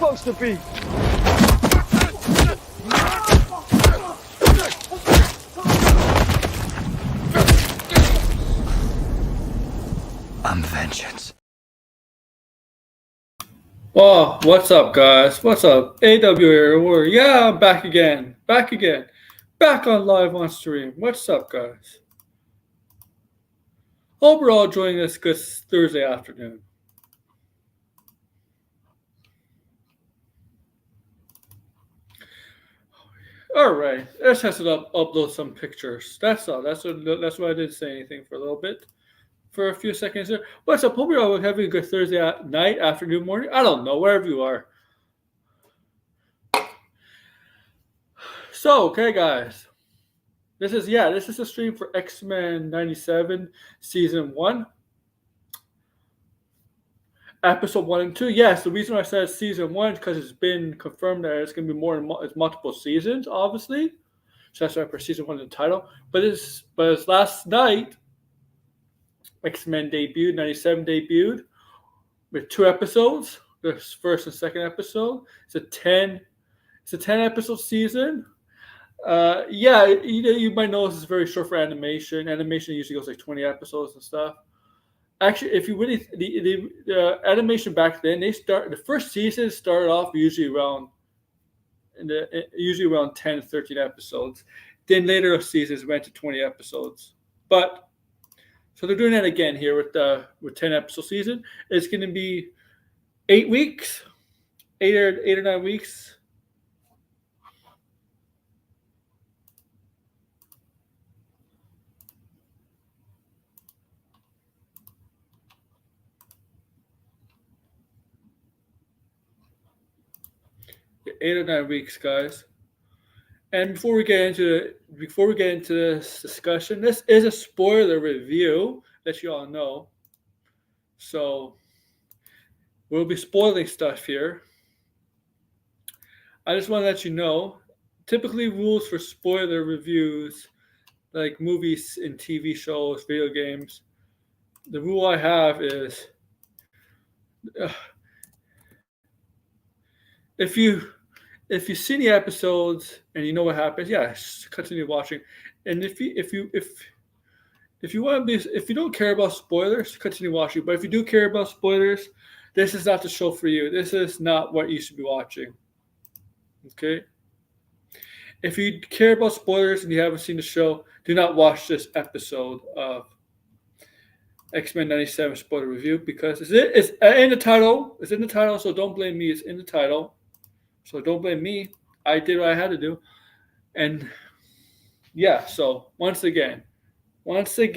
supposed to be. I'm vengeance. Oh, what's up, guys? What's up? AW here. Yeah, I'm back again. Back on live on stream. What's up, guys? Hope we're all enjoying this good Thursday afternoon. All right, let's test it up. Upload some pictures. That's all. That's why I didn't say anything for a little bit. For a few seconds there. What's up? Hope you're all having a good Thursday night, afternoon, morning. I don't know, wherever you are. So, okay, guys. This is a stream for X-Men 97 Season 1. Episode 1 and 2. Yes, the reason I said Season 1 is because it's been confirmed that it's going to be it's multiple seasons, obviously. So that's why I put Season 1 in the title. But it's last night, X-Men debuted, 97 debuted, with 2 episodes. The first and second episode. It's a 10 episode season. You might notice it's very short for animation. Animation usually goes like 20 episodes and stuff. Actually, if you really the animation back then, the first season started off usually around 10 to 13 episodes. Then later seasons went to 20 episodes. But so they're doing that again here with 10 episode season. It's going to be 8 weeks, 8 or 9 weeks. Eight or 9 weeks, guys. And before we get into this discussion, this is a spoiler review, that you all know. So we'll be spoiling stuff here. I just want to let you know, typically rules for spoiler reviews, like movies and TV shows, video games, the rule I have is if you see the episodes and you know what happens, continue watching. And if you don't care about spoilers, continue watching. But if you do care about spoilers, this is not the show for you. This is not what you should be watching. Okay? If you care about spoilers and you haven't seen the show, do not watch this episode of X-Men 97 spoiler review, because it's in the title. It's in the title, so don't blame me. It's in the title. So don't blame me. I did what I had to do. And yeah, so once again, this is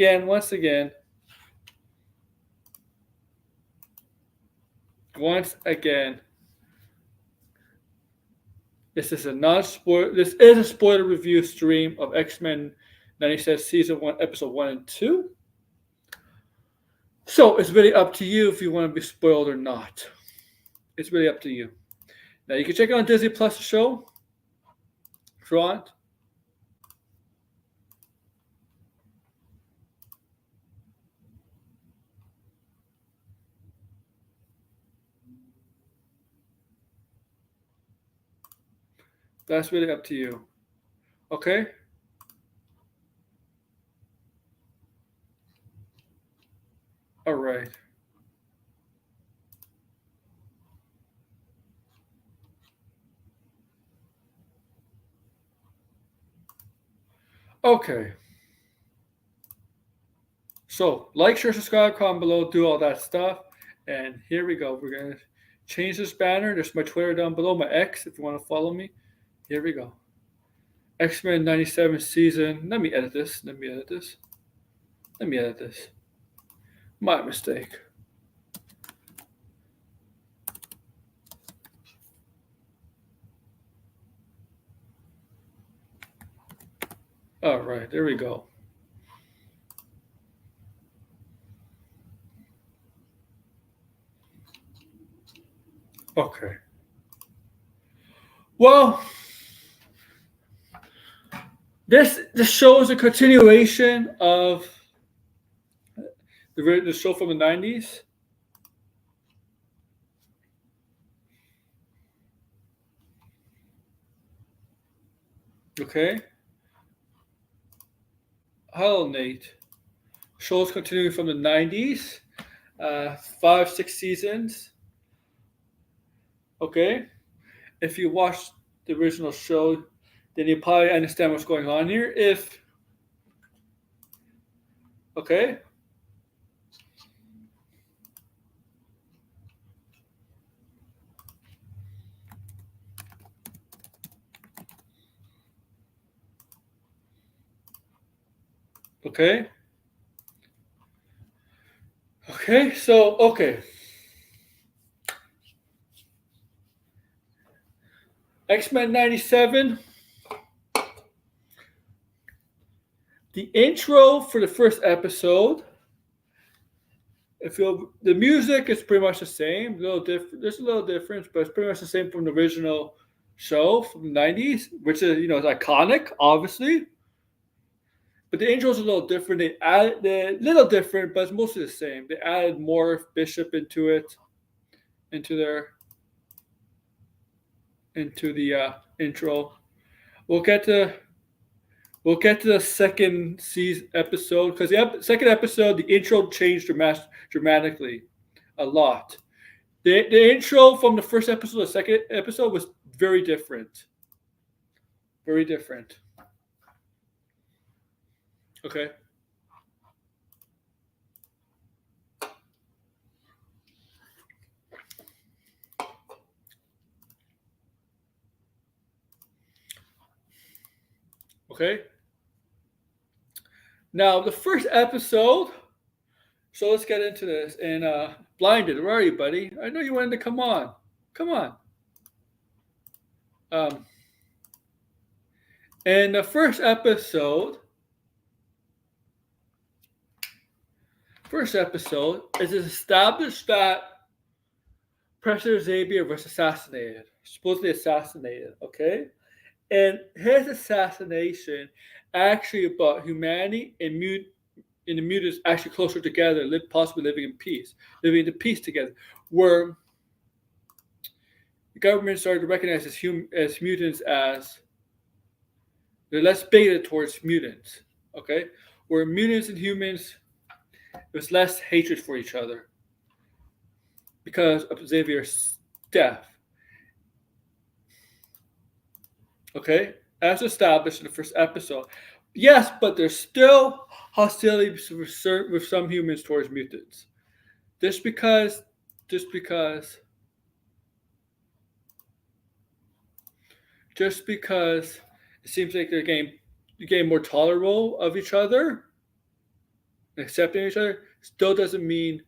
a spoiler review stream of X-Men 97 Season 1, Episode 1 and 2. So it's really up to you if you want to be spoiled or not. It's really up to you. Now you can check out Disney Plus the show if you want. That's really up to you. Okay? All right. Okay. So, like, share, subscribe, comment below, do all that stuff. And here we go. We're going to change this banner. There's my Twitter down below, my X, if you want to follow me. Here we go. X-Men 97 season. Let me edit this. My mistake. All right, there we go. Okay. Well, this show is a continuation of the show from the 90s. Okay. Hello, Nate. Shows continuing from the 90s, 5, 6 seasons. Okay. If you watch the original show, then you probably understand what's going on here. Okay. Okay. Okay. So, okay. X-Men 97. The intro for the first episode, the music is pretty much the same. A little different. There's a little difference, but it's pretty much the same from the original show from the 90s, which is is iconic, obviously. But the intro is a little different. They added the little different, but it's mostly the same. They added more Bishop into it, into the intro. We'll get to the second season episode because the second episode, the intro changed dramatically, a lot. The intro from the first episode to the second episode was very different. Very different. Okay. Okay. Now the first episode. So let's get into this. And Blinded, where are you, buddy? I know you wanted to come on. Come on. And the first episode is established that Professor Xavier was assassinated, supposedly assassinated, okay? And his assassination actually brought humanity and the mutants actually closer together, possibly living in peace together, where the government started to recognize as mutants as they're less bigoted towards mutants, okay? Where mutants and humans, there's less hatred for each other because of Xavier's death. Okay? As established in the first episode. Yes, but there's still hostility with some humans towards mutants. Just because it seems like they're getting more tolerable of each other, accepting each other, still doesn't mean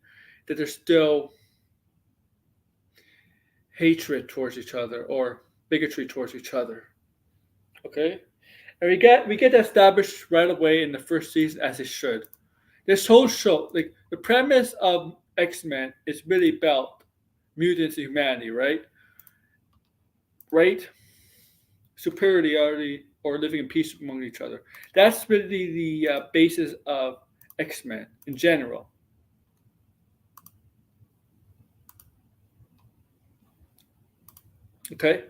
that there's still hatred towards each other or bigotry towards each other. Okay? And we get that established right away in the first season as it should. This whole show, like the premise of X-Men is really about mutants and humanity, right? Right? Superiority or living in peace among each other. That's really the basis of X-Men in general. Okay?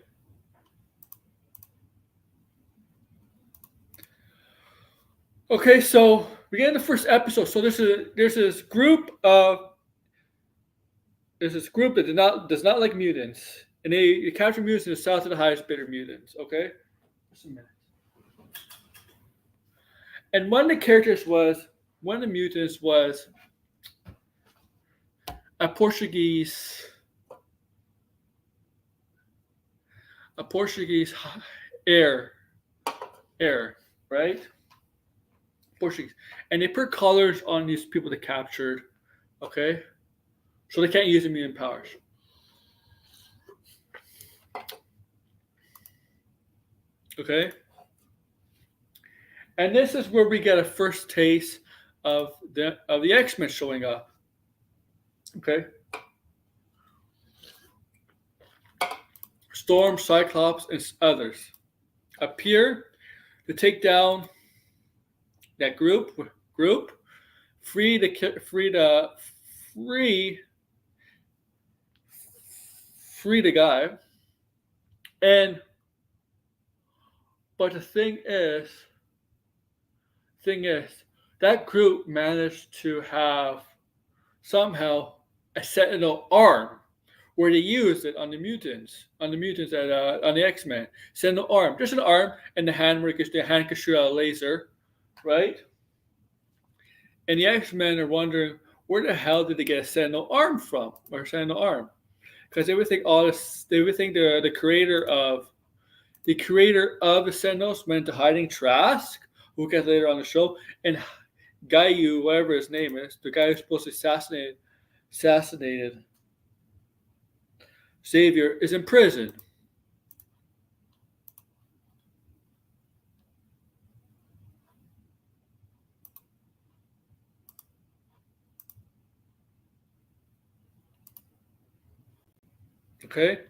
Okay, so we get in the first episode. So there's this group that does not like mutants, and they capture mutants in the south of the highest bidder mutants. Okay, just a minute. And one of the mutants was a Portuguese heir, right? Portuguese, and they put colors on these people they captured. Okay, so they can't use their mutant powers. Okay, and this is where we get a first taste of the X-Men showing up. Okay, Storm, Cyclops, and others appear to take down that group, free the guy, and But the thing is, that group managed to have somehow a sentinel arm where they used it on the mutants on the X-Men. Sentinel arm, just an arm and the hand where the hand can shoot out a laser, right? And the X-Men are wondering where the hell did they get a sentinel arm from, or a sentinel arm? Because they would think the creator of the Sentinels went to hiding Trask, who gets later on the show, and Gaiju, whatever his name is, the guy who's supposed to assassinated Xavier, is in prison. Okay?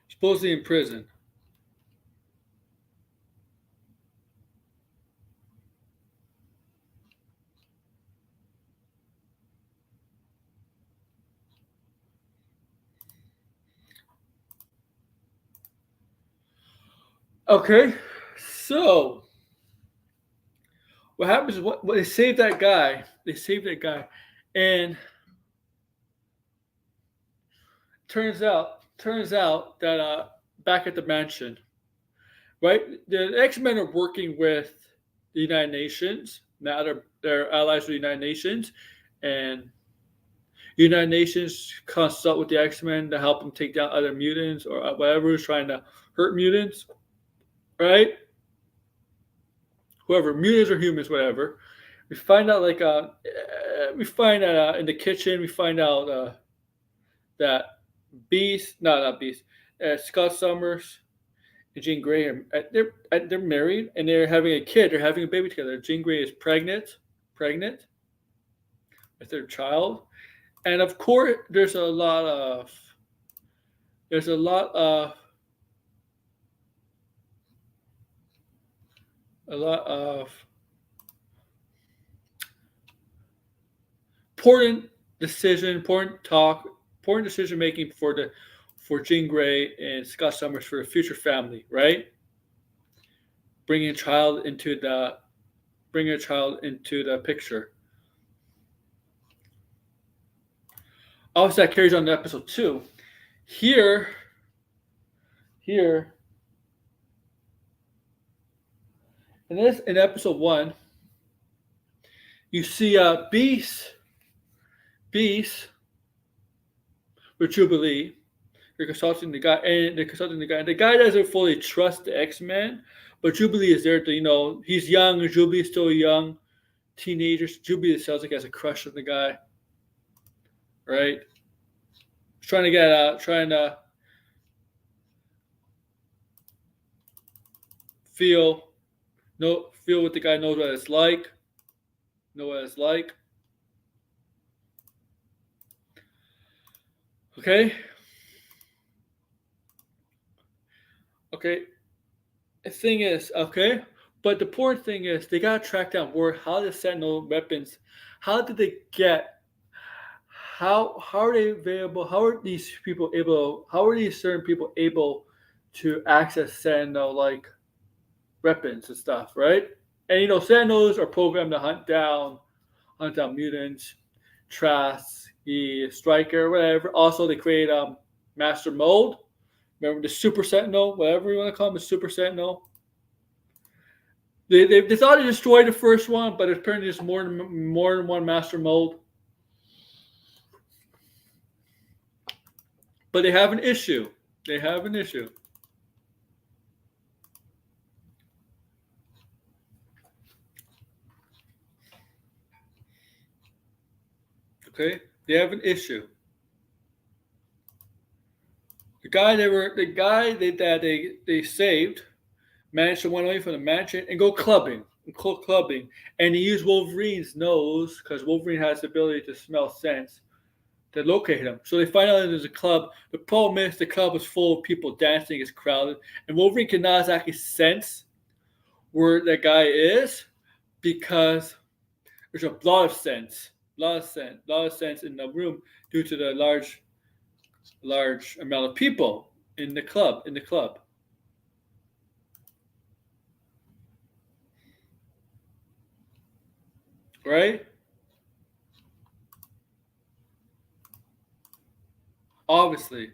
Supposedly in prison. Okay, so what happens is what they save that guy. They save that guy, and turns out that back at the mansion, right? The X-Men are working with the United Nations. Now they're allies with the United Nations, and United Nations consult with the X-Men to help them take down other mutants or whatever is trying to hurt mutants, right? Whoever, mutants or humans, whatever. We find out in the kitchen. We find out that not Beast, Scott Summers and Jean Grey they're married and they're having a kid. They're having a baby together. Jean Grey is pregnant with their child, and of course there's a lot of a lot of important decision making for Jean Grey and Scott Summers for the future family, right? Bringing a child into the picture. Obviously, that carries on to episode 2. Here, in episode 1, you see Beast with Jubilee. They're consulting the guy, and the guy doesn't fully trust the X-Men, but Jubilee is there to, he's young, and Jubilee is still a young teenager. Jubilee sounds like he has a crush on the guy, right? Trying to feel what the guy knows what it's like. Know what it's like. Okay. The thing is, but the important thing is they gotta track down how the Sentinel weapons, how did they get, how are they available? How are these certain people able to access Sentinel like weapons and stuff, right? And Sentinels are programmed to hunt down mutants, Trask, the Striker, whatever. Also, they create Master Mold. Remember the Super Sentinel, whatever you want to call him, the Super Sentinel. They thought they destroyed the first one, but apparently there's more than one Master Mold. But they have an issue. Okay, they have an issue. The guy that they saved managed to run away from the mansion and go clubbing. And he used Wolverine's nose because Wolverine has the ability to smell scents to locate him. So they find out that there's a club. The problem is the club is full of people dancing, it's crowded, and Wolverine cannot exactly sense where that guy is because there's a lot of scents in the room due to the large amount of people. In the club. In the club. Right? Obviously.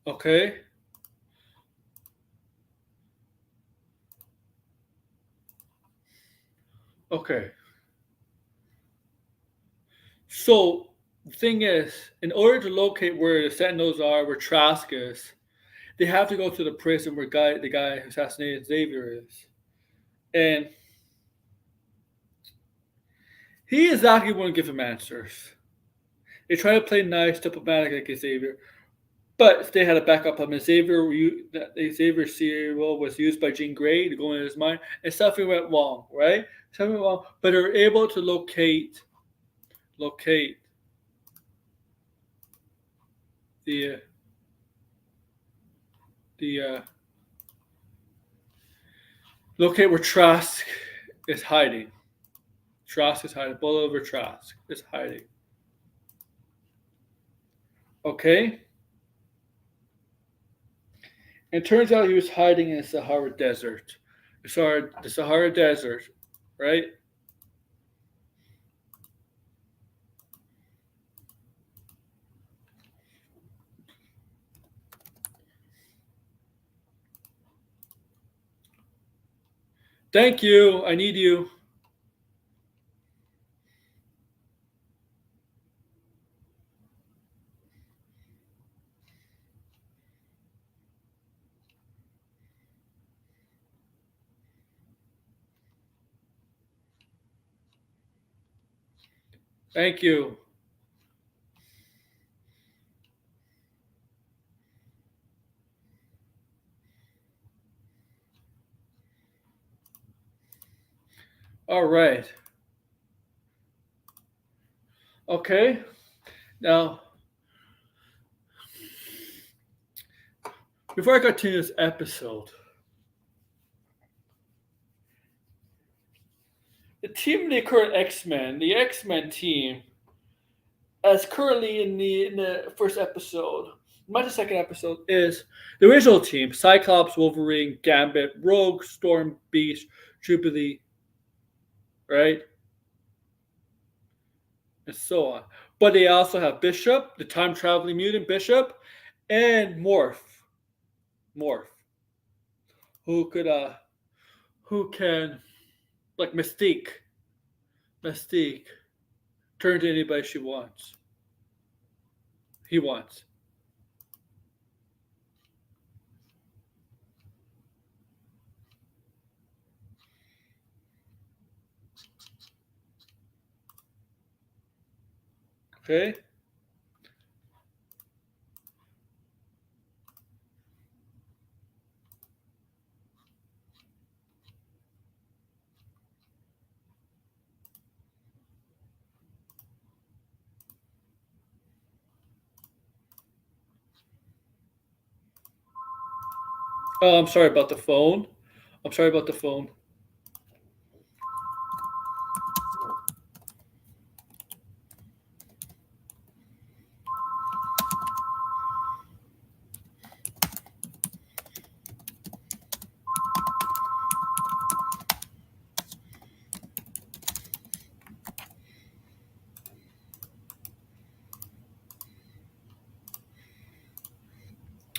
Okay. Okay. So the thing is, in order to locate where the Sentinels are, where Trask is, they have to go to the prison where the guy who assassinated Xavier is, and he exactly won't give him answers. They try to play nice, diplomatic like Xavier, but they had a backup plan. Xavier's serial was used by Jean Grey to go into his mind, and something went wrong, right? Something went wrong, but they're able to locate the the locate where Trask is hiding. Trask is hiding. Bullet over Trask is hiding. Okay? And it turns out he was hiding in the Sahara Desert. The Sahara Desert, right? Thank you. I need you. Thank you. All right. Okay. Now, before I continue this episode, the team of the current X-Men, the X-Men team, as currently in the first episode, not the second episode, is the original team: Cyclops, Wolverine, Gambit, Rogue, Storm, Beast, Jubilee, right, and so on. But they also have Bishop, the time traveling mutant Bishop, and Morph, who could who can, like Mystique, turn to anybody she wants. He wants. Okay. Oh, I'm sorry about the phone. I'm sorry about the phone.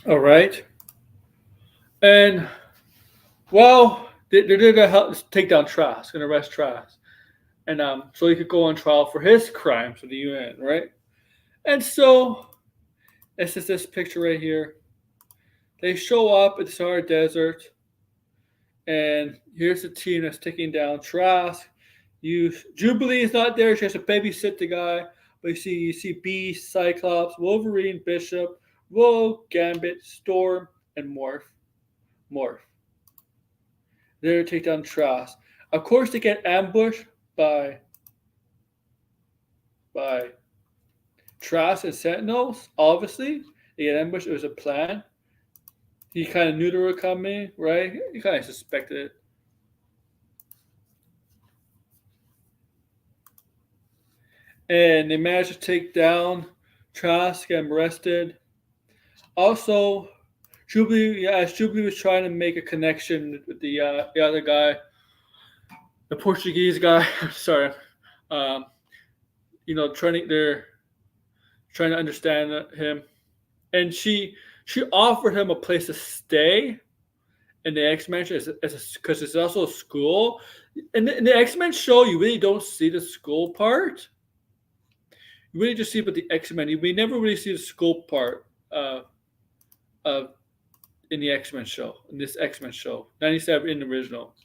All right. And well, they're going to help take down Trask and arrest Trask, and so he could go on trial for his crimes with the UN, right? And so this is this picture right here. They show up at the Sahara Desert, and here's the team that's taking down Trask. Jubilee is not there; she has to babysit the guy. But you see Beast, Cyclops, Wolverine, Bishop, Rogue, Gambit, Storm, and Morph. They're to take down Trask. Of course, they get ambushed by by Trask and Sentinels. Obviously, they get ambushed. It was a plan. He kind of knew they were coming, right? He kind of suspected it. And they managed to take down Trask, get him arrested. Also, Jubilee, as Jubilee was trying to make a connection with the other guy, the Portuguese guy. Sorry, um, they're trying to understand him, and she offered him a place to stay in the X-Men because it's also a school. In the X-Men show, you really don't see the school part. You really just see about the X-Men. We never really see the school part of in the X-Men show, in this X-Men show. 97 in the original.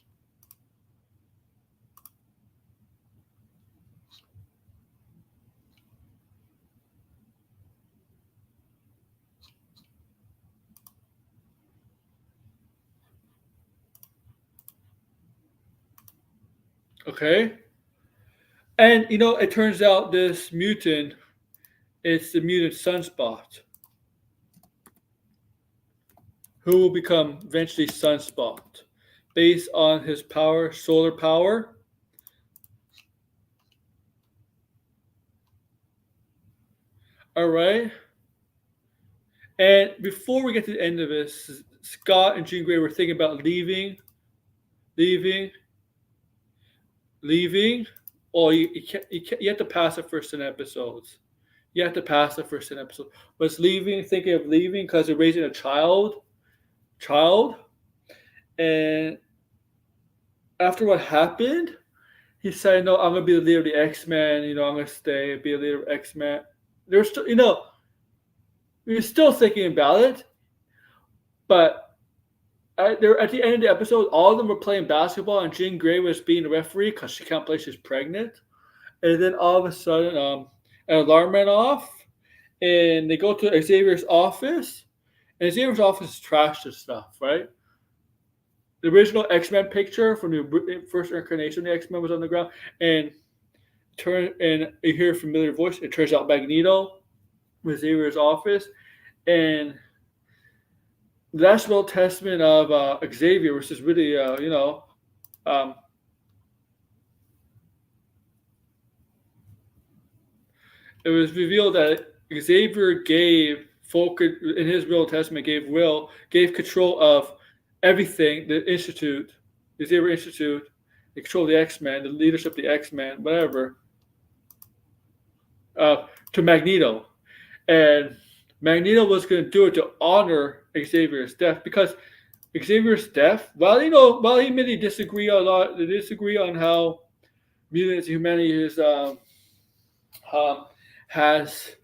Okay? And it turns out this mutant, it's the mutant Sunspot, who will become eventually Sunspot, based on his power, solar power. All right. And before we get to the end of this, Scott and Jean Grey were thinking about leaving. Oh, you have to pass the first 10 episodes. You have to pass the first 10 episodes. But it's thinking of leaving because they're raising a child. And after what happened, he said, no, I'm going to be the leader of the X-Men. I'm going to stay and be a leader of X-Men. They're still, we're still thinking about it. But at the end of the episode, all of them were playing basketball, and Jean Grey was being a referee because she can't play, she's pregnant. And then all of a sudden, an alarm went off, and they go to Xavier's office, and Xavier's office is trashed and stuff, right? The original X-Men picture from the first incarnation of the X-Men was on the ground, and you hear a familiar voice. It turns out Magneto with Xavier's office, and that's real testament of Xavier, which is really, it was revealed that Xavier gave in his real testament, gave control of everything, the Xavier Institute, the control of the X-Men, the leadership of the X-Men, whatever, to Magneto. And Magneto was going to do it to honor Xavier's death, because Xavier's death, while he may disagree a lot, they disagree on how mutants and humanity has,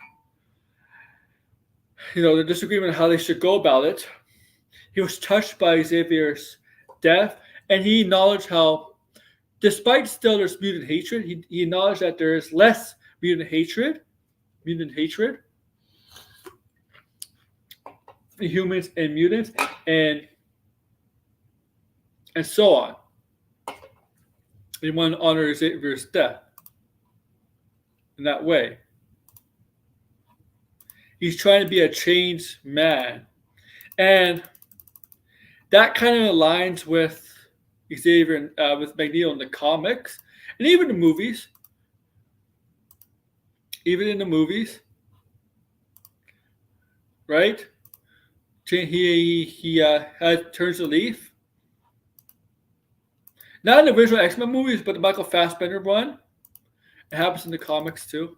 the disagreement on how they should go about it. He was touched by Xavier's death, and he acknowledged how, despite still there's mutant hatred, he acknowledged that there is less mutant hatred, humans and mutants, and so on. They want to honor Xavier's death in that way. He's trying to be a changed man, and that kind of aligns with Xavier and with Magneto in the comics, and even the movies. Right? He turns the leaf. Not in the original X-Men movies, but the Michael Fassbender one. It happens in the comics too.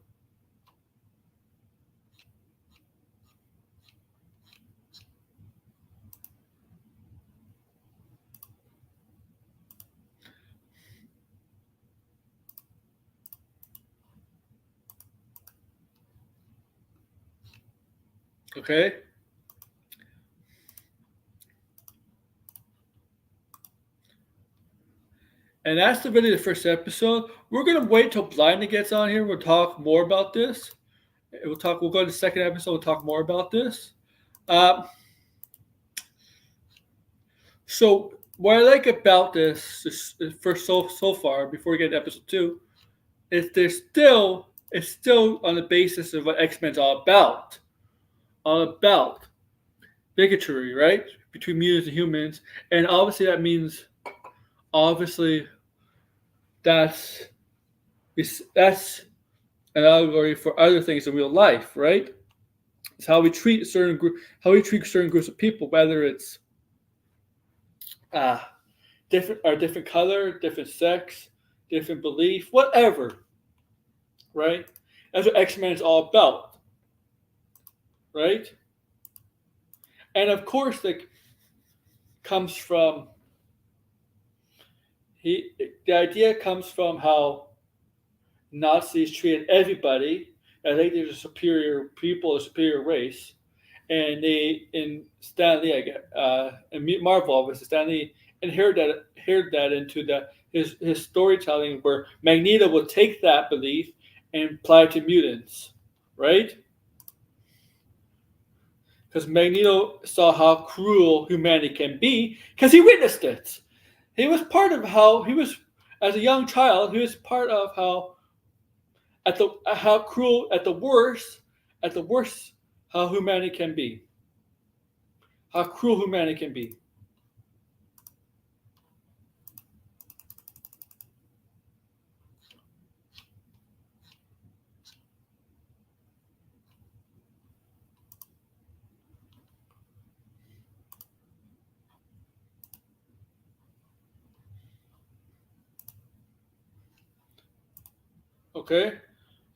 Okay. And that's really the first episode. We're gonna wait till Blinded gets on here. We'll talk more about this. We'll go to the second episode. We'll talk more about this. So what I like about this first so far, before we get to episode 2, is there's still it's still on the basis of what X-Men's all about. All about bigotry, right? Between mutants and humans. And obviously that means obviously that's that's an allegory for other things in real life, right? It's how we treat certain groups of people, whether it's uh, different color, different sex, different belief, whatever, right? That's what X-Men is all about, right? And of course, that comes from the idea comes from how Nazis treated everybody. I think they're a superior people, a superior race, and they in Stanley, I get in Marvel, obviously Stanley inherited that into his storytelling, where Magneto will take that belief and apply it to mutants, right? Because Magneto saw how cruel humanity can be, because he witnessed it. He was part of how he was as a young child. He was part of how cruel at the worst how humanity can be, how cruel humanity can be. Okay,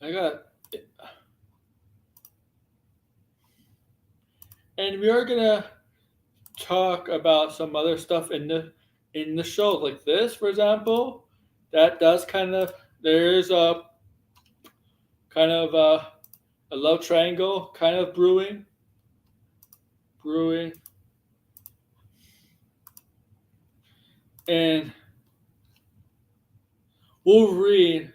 I got, and we are gonna talk about some other stuff in the show, like this, for example. That does kind of there's a kind of a love triangle kind of brewing, and Wolverine.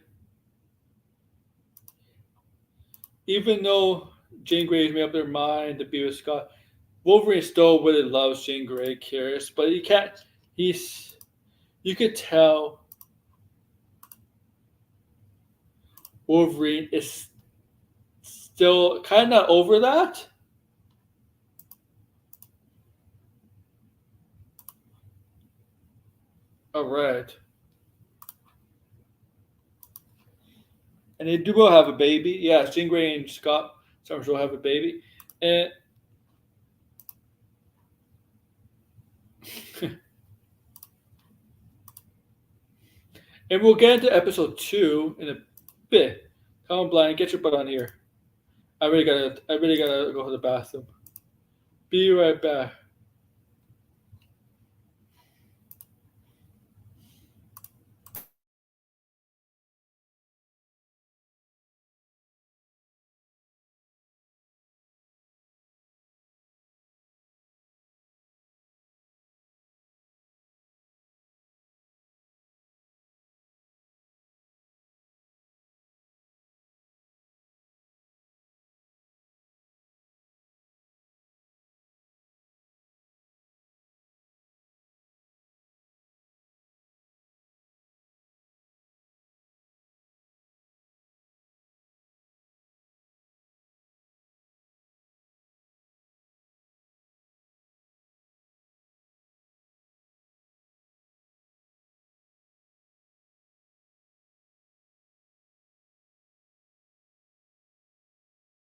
Even though Jean Grey's made up their mind to be with Scott, Wolverine still really loves Jean Grey, cares, but he can't. He's you could tell Wolverine is still kind of over that. All right, and they do will have a baby. Yes, Jean Grey and Scott Summers will have a baby, and and we'll get into episode 2 in a bit. Come on, Blind, get your butt on here. I really gotta go to the bathroom. Be right back.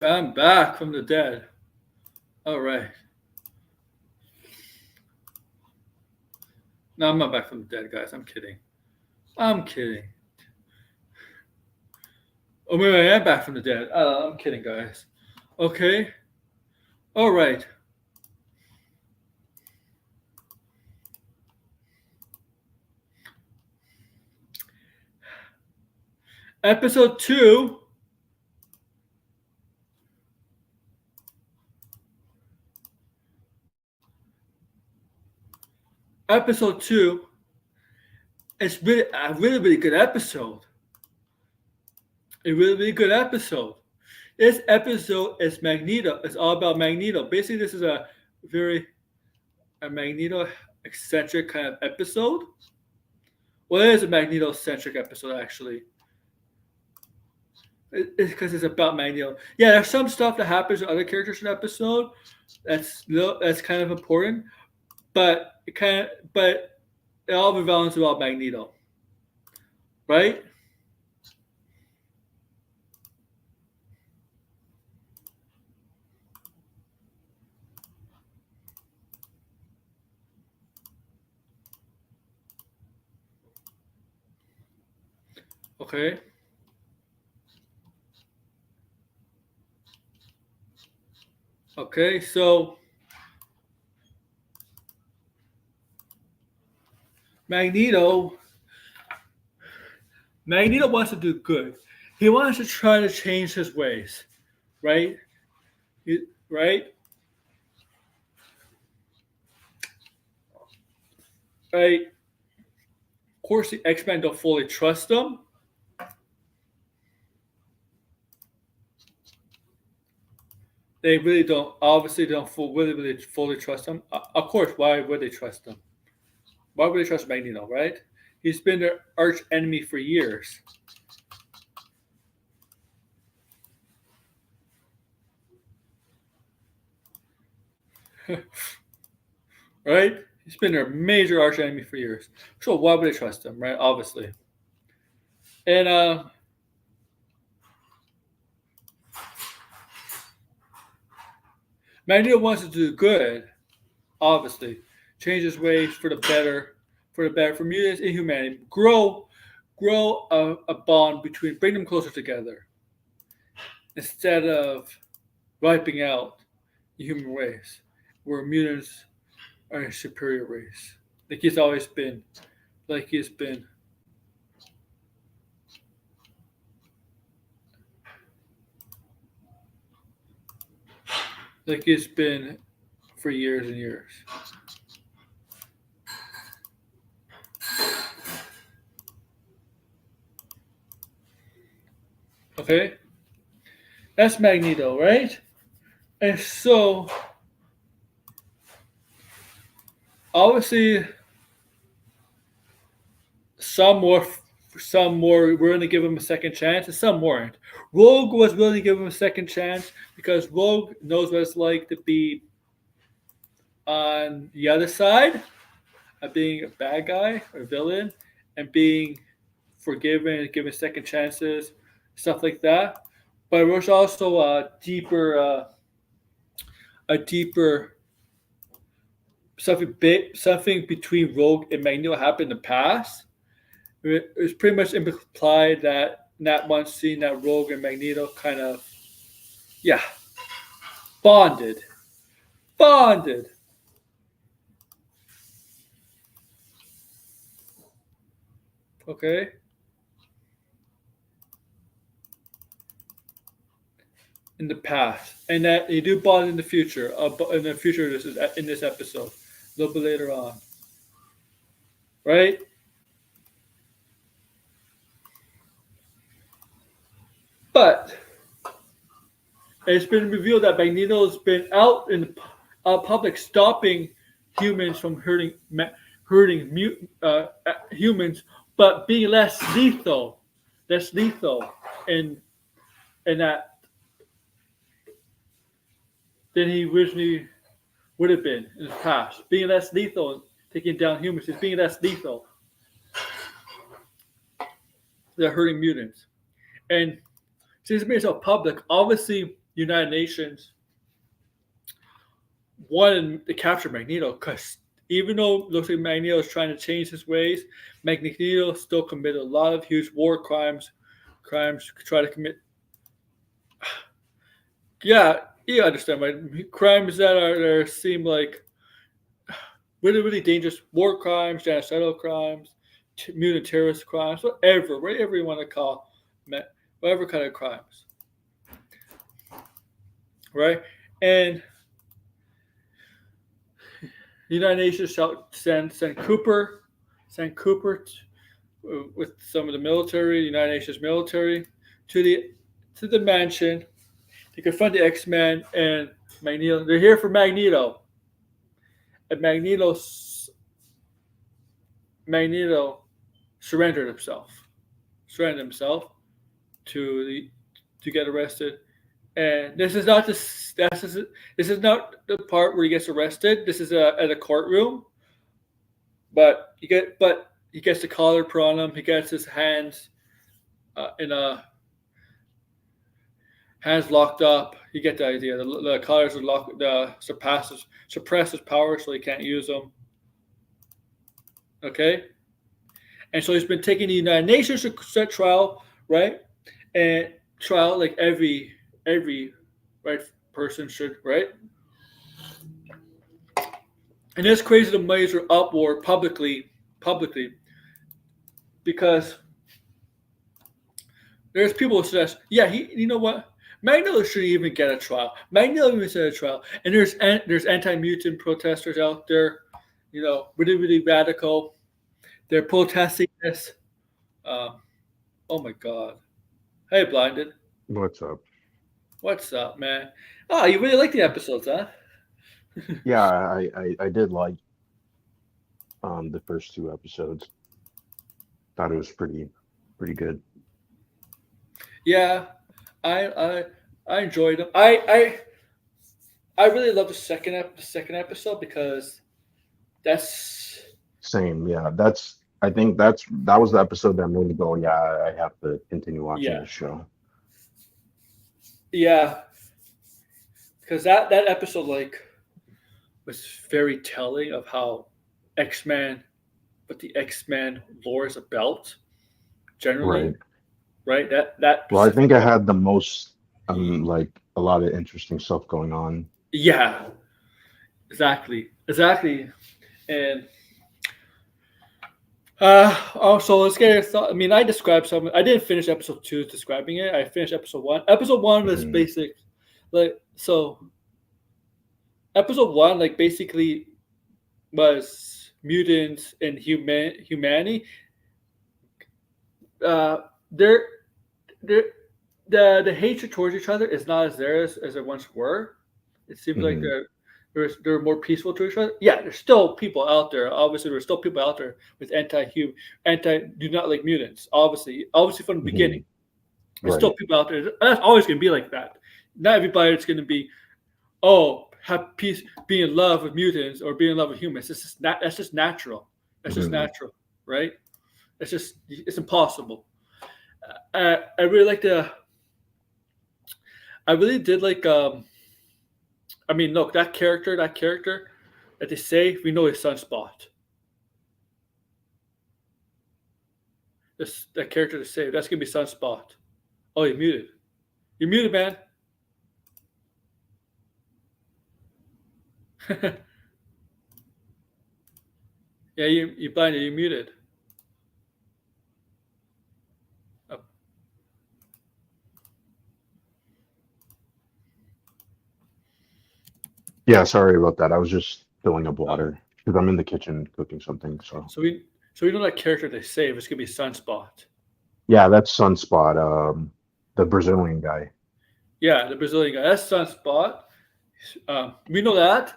I'm back from the dead. All right. No, I'm not back from the dead, guys. I'm kidding. I'm kidding. Oh, maybe I am back from the dead. I'm kidding, guys. Okay. All right. Episode 2. Episode 2. It's really a really good episode. A really good episode. This episode is Magneto. It's all about Magneto. Basically, this is a Magneto eccentric kind of episode. Well, it is a Magneto centric episode, actually. It's because it's about Magneto. Yeah, there's some stuff that happens to other characters in the episode that's kind of important, but it all revolves about Magneto, right? Okay, okay. So Magneto, Magneto wants to do good. He wants to try to change his ways, right? Right, right. Of course, the X Men don't fully trust him. They really don't. Obviously, don't really fully trust him. Of course, why would they trust him? Why would they trust Magneto? Right? He's been their arch enemy for years. Right? He's been their major arch enemy for years. So why would they trust him? Right? Obviously. And Magneto wants to do good. Obviously, change his ways for the better, for mutants and humanity. Grow a bond between, bring them closer together instead of wiping out the human race, where mutants are a superior race, like he's always been, like he's been, like he's been for years and years. Okay, that's Magneto, right? And so obviously, some more, some more willing to give him a second chance, and some weren't. Rogue was willing to give him a second chance because Rogue knows what it's like to be on the other side of being a bad guy or villain and being forgiven and given second chances, stuff like that. But there's also a deeper something big, something between Rogue and Magneto happened in the past. It was pretty much implied that in that one scene that Rogue and Magneto kind of, yeah, bonded, bonded. Okay, in the past, and that they do bond in the future. In the future, this is in this episode, a little bit later on, right? But it's been revealed that Magneto's been out in public stopping humans from hurting humans, but being less lethal, in that than he originally would have been in the past. Being less lethal and taking down humans is being less lethal. They're hurting mutants, and since it's made so public, obviously United Nations wanted to capture Magneto because even though it looks like Magneto is trying to change his ways, Magneto still committed a lot of huge war crimes to try to commit. Yeah, you understand, right? Crimes that seem like really, really dangerous war crimes, genocidal crimes, mutant terrorist crimes, whatever you want to call, whatever kind of crimes, right? And the United Nations shall send Cooper with some of the military, United Nations military, to the mansion to confront the X Men and Magneto. They're here for Magneto, and Magneto surrendered himself to to get arrested. And this is not the part where he gets arrested. This is at a courtroom, but he gets the collar put on him. He gets his hands in a hands locked up. You get the idea. The collars are locked. The suppress his power, so he can't use them. Okay, and so he's been taking the United Nations to set trial, right? And trial like every right person should, right? And this created a major uproar publicly, because there's people who says, yeah, you know what? Magnolia shouldn't even get a trial. Magnolia even said a trial. And there's anti-mutant protesters out there, really, really radical. They're protesting this. Oh my God. Hey, Blinded. What's up? What's up, man? Oh, you really like the episodes, huh? Yeah, I did like the first two episodes. Thought it was pretty good. Yeah, I enjoyed them. I really love the second episode because that's Same, yeah. I think that was the episode that made me go, yeah, I have to continue watching this show. Yeah, because that episode was very telling of how X-Men, what the X-Men lore is about generally. Right. That. Well, I think I had the most like a lot of interesting stuff going on. Yeah. Exactly. And also let's get your thought. I mean, I described some. I didn't finish episode 2 describing it. I finished episode 1. Episode 1 was basic, Episode 1 basically was mutants and humanity. The hatred towards each other is not as there as it once were. It seems like they're more peaceful to each other. Yeah, there's still people out there. Obviously, there's still people out there with do not like mutants. Obviously from the beginning, there's still people out there. That's always going to be like that. Not everybody is going to be, have peace, be in love with mutants or be in love with humans. That's just natural. That's just natural, right? It's impossible. I really like I really did like. I mean, look, that character that they say, we know is Sunspot. That character to say, that's gonna be Sunspot. Oh, you're muted. You're muted, man. Yeah, you blinded. You're muted. Yeah, sorry about that. I was just filling up water because I'm in the kitchen cooking something. So we know that character they save is gonna be Sunspot. Yeah, that's Sunspot, the Brazilian guy. Yeah, the Brazilian guy. That's Sunspot. We know that.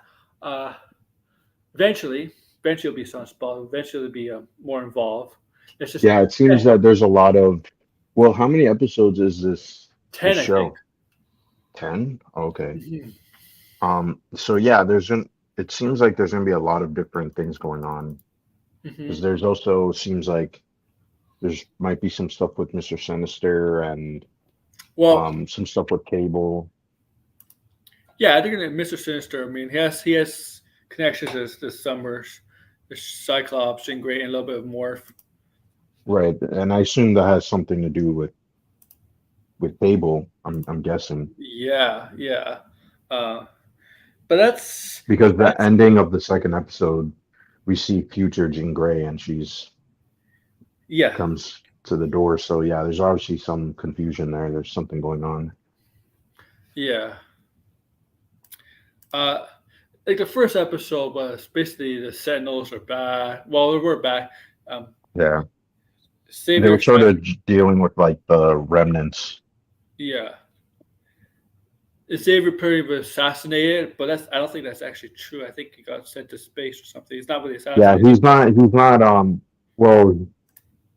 Eventually will be Sunspot. Eventually, be more involved. It seems that there's a lot of. Well, how many episodes is this 10, show? I think. 10? Okay. Mm-hmm. So yeah, it seems like there's gonna be a lot of different things going on. Because there's also seems like might be some stuff with Mr. Sinister and some stuff with Cable. Yeah, I think Mr. Sinister. I mean, he has connections to Summers, the Cyclops, and Grey, and a little bit of Morph. Right, and I assume that has something to do with Cable. I'm guessing. Yeah. But that's because the ending of the second episode, we see future Jean Grey, and she's comes to the door. So yeah, there's obviously some confusion there. There's something going on. Yeah. Like the first episode was basically the Sentinels are back. Well, they were back. Yeah. They were sort of dealing with like the remnants. Yeah. Xavier Perry was assassinated, but I don't think that's actually true. I think he got sent to space or something. He's not really assassinated. Yeah, he's not well,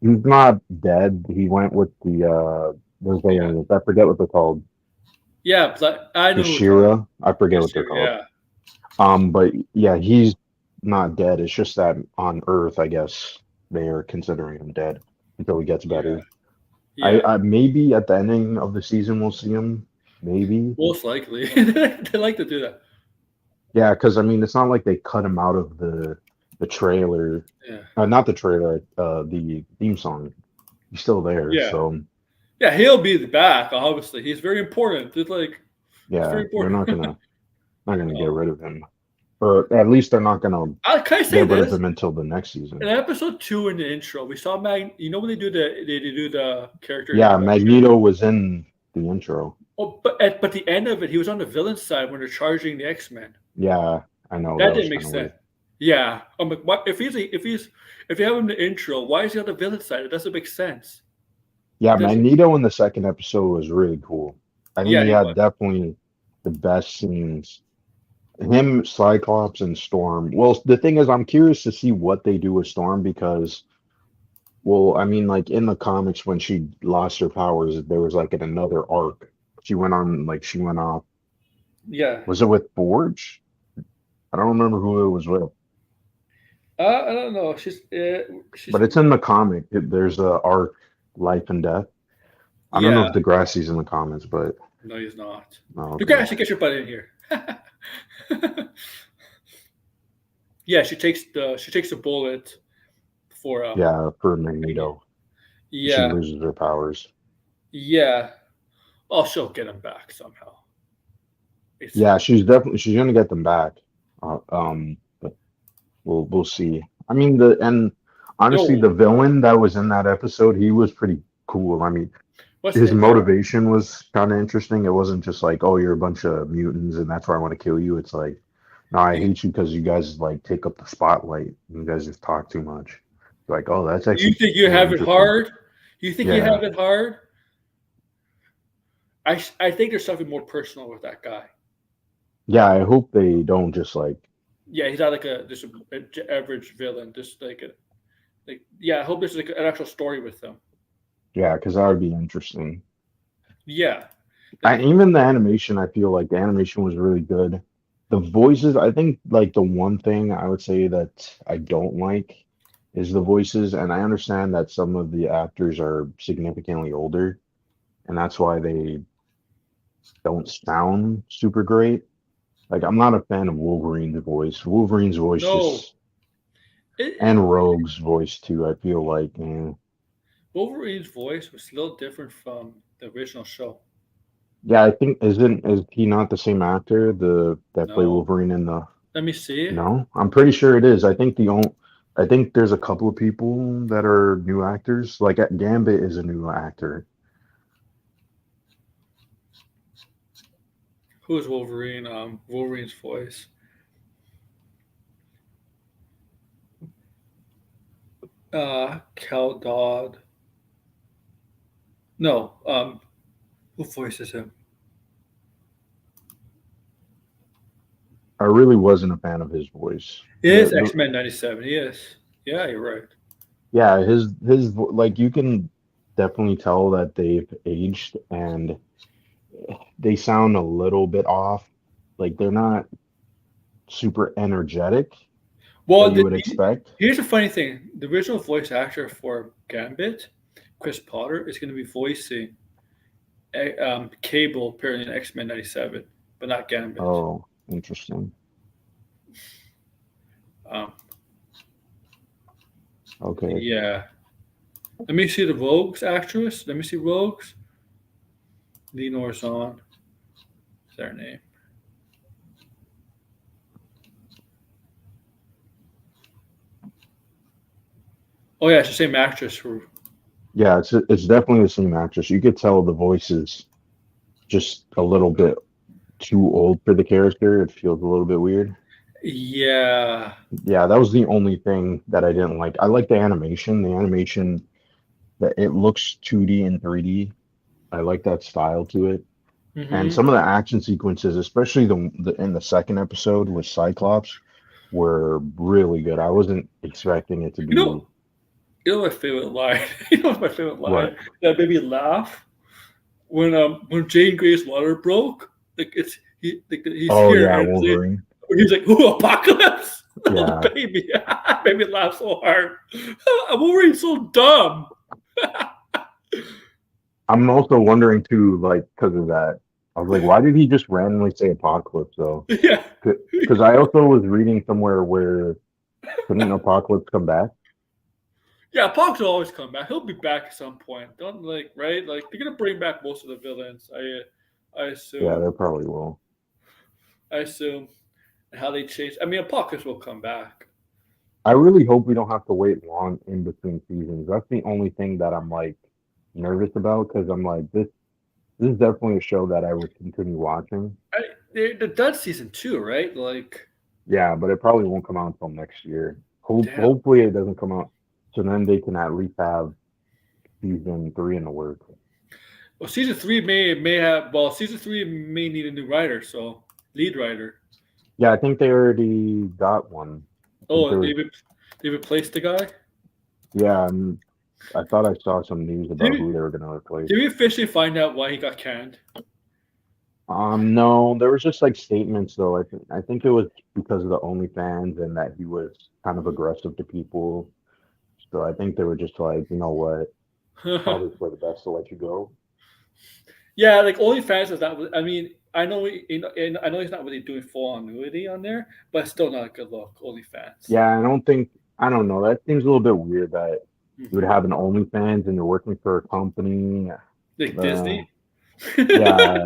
he's not dead. He went with the those aliens. I forget what they're called. Yeah, I know. Shira. I forget what they're called. Yeah. But yeah, he's not dead. It's just that on Earth, I guess they are considering him dead until he gets better. Yeah. I maybe at the ending of the season we'll see him. Maybe. Most likely, they like to do that. Yeah, because I mean, it's not like they cut him out of the trailer. Yeah. Not the trailer. The theme song. He's still there. Yeah. So. Yeah, he'll be back. Obviously, he's very important. It's like. Yeah, very important. they're not gonna get rid of him, or at least they're not gonna get rid of him until the next season. In episode 2, in the intro, we saw You know when they do the character. Yeah, Magneto was in the intro. Oh, but the end of it, he was on the villain side when they're charging the X-Men. Yeah, I know. That didn't make sense. Weird. Yeah, I'm like, what if you have him in the intro? Why is he on the villain side? It doesn't make sense. Yeah, Magneto in the second episode was really cool. I think he had definitely the best scenes. Him, Cyclops, and Storm. Well, the thing is, I'm curious to see what they do with Storm because, well, I mean, like in the comics, when she lost her powers, there was like another arc. She went off. Yeah. Was it with Forge? I don't remember who it was with. I don't know. She's but it's in the comic. There's a arc, Life and Death. I don't know if Degrassi's in the comments, but no, he's not. Oh, okay. Degrassi, get your butt in here. Yeah, she takes the bullet for Magneto. Yeah, she loses her powers. Yeah, she'll get them back somehow. She's gonna get them back. But we'll see. I mean, honestly, the villain that was in that episode, he was pretty cool. I mean, his motivation was kind of interesting. It wasn't just like, oh, you're a bunch of mutants and that's why I want to kill you. It's like, no, I hate you because you guys like take up the spotlight. You guys just talk too much. Like, oh, that's actually. You think you have it hard? You think you have it hard? I think there's something more personal with that guy. Yeah, I hope they don't just like. Yeah, he's not like just an average villain. Just I hope there's like an actual story with him. Yeah, because that would be interesting. Yeah. Even the animation, I feel like the animation was really good. The voices, I think, like the one thing I would say that I don't like is the voices. And I understand that some of the actors are significantly older, and that's why they don't sound super great. Like, I'm not a fan of Wolverine's voice. Wolverine's voice and Rogue's voice too. I feel like. Wolverine's voice was a little different from the original show. Yeah, I think is he not the same actor that played Wolverine in the? Let me see. No, I'm pretty sure it is. I think there's a couple of people that are new actors. Like Gambit is a new actor. Who's Wolverine? Wolverine's voice. Cal Dodd. No, who voices him? I really wasn't a fan of his voice. It is X-Men 97. He is. Yeah, you're right. Yeah, his like you can definitely tell that they've aged and they sound a little bit off. Like they're not super energetic. Well, you would expect. Here's the funny thing: the original voice actor for Gambit, Chris Potter, is going to be voicing Cable apparently in X-Men 97, but not Gambit. Oh, interesting. Okay. Yeah. Let me see the Rogue's actress. Let me see Rogue's. Lee Norzon. Is their name? Oh yeah, it's the same actress. Yeah, it's definitely the same actress. You could tell the voice is just a little bit too old for the character. It feels a little bit weird. Yeah. Yeah, that was the only thing that I didn't like. I like the animation. The animation that it looks 2D and 3D. I like that style to it. Mm-hmm. And some of the action sequences, especially the in the second episode with Cyclops, were really good. I wasn't expecting it to be. You know my favorite line? You know my favorite line? What? That made me laugh? when Jane Grey's water broke, like he's Oh here yeah, and Wolverine. he's like, "Ooh, Apocalypse!" Oh Yeah. baby, made me laugh so hard. Wolverine's so dumb. I'm also wondering too, like, because of that. I was like, why did he just randomly say Apocalypse though? Yeah, Because I also was reading somewhere where couldn't Apocalypse come back? yeah. Apocalypse will always come back. He'll be back at some point. Don't right? Like they're gonna bring back most of the villains. I Yeah, assume. they probably will. I assume. And how they change. I mean, Apocalypse will come back. I really hope we don't have to wait long in between seasons. That's the only thing that I'm like nervous about because I'm like this is definitely a show that I would continue watching. They're done season 2, right? Like, Yeah, but it probably won't come out until next year. damn. Hopefully it doesn't come out so then they can at least have season 3 in the works. Well, season 3 may have. Well, season 3 may need a new writer, so lead writer. Yeah, I think they already got one. Oh, they replaced the guy. Yeah, I thought I saw some news about who they were going to replace. Did we officially find out why he got canned? No, there was just like statements though. I think it was because of the OnlyFans and that he was kind of aggressive to people. So I think they were just like, you know what, probably for the best to let you go. Yeah, like OnlyFans is not. I mean, I know I know he's not really doing full on nudity on there, but it's still not a good look. OnlyFans. Yeah, I don't know. That seems a little bit weird that you would have an OnlyFans and you're working for a company. Like Disney. Yeah,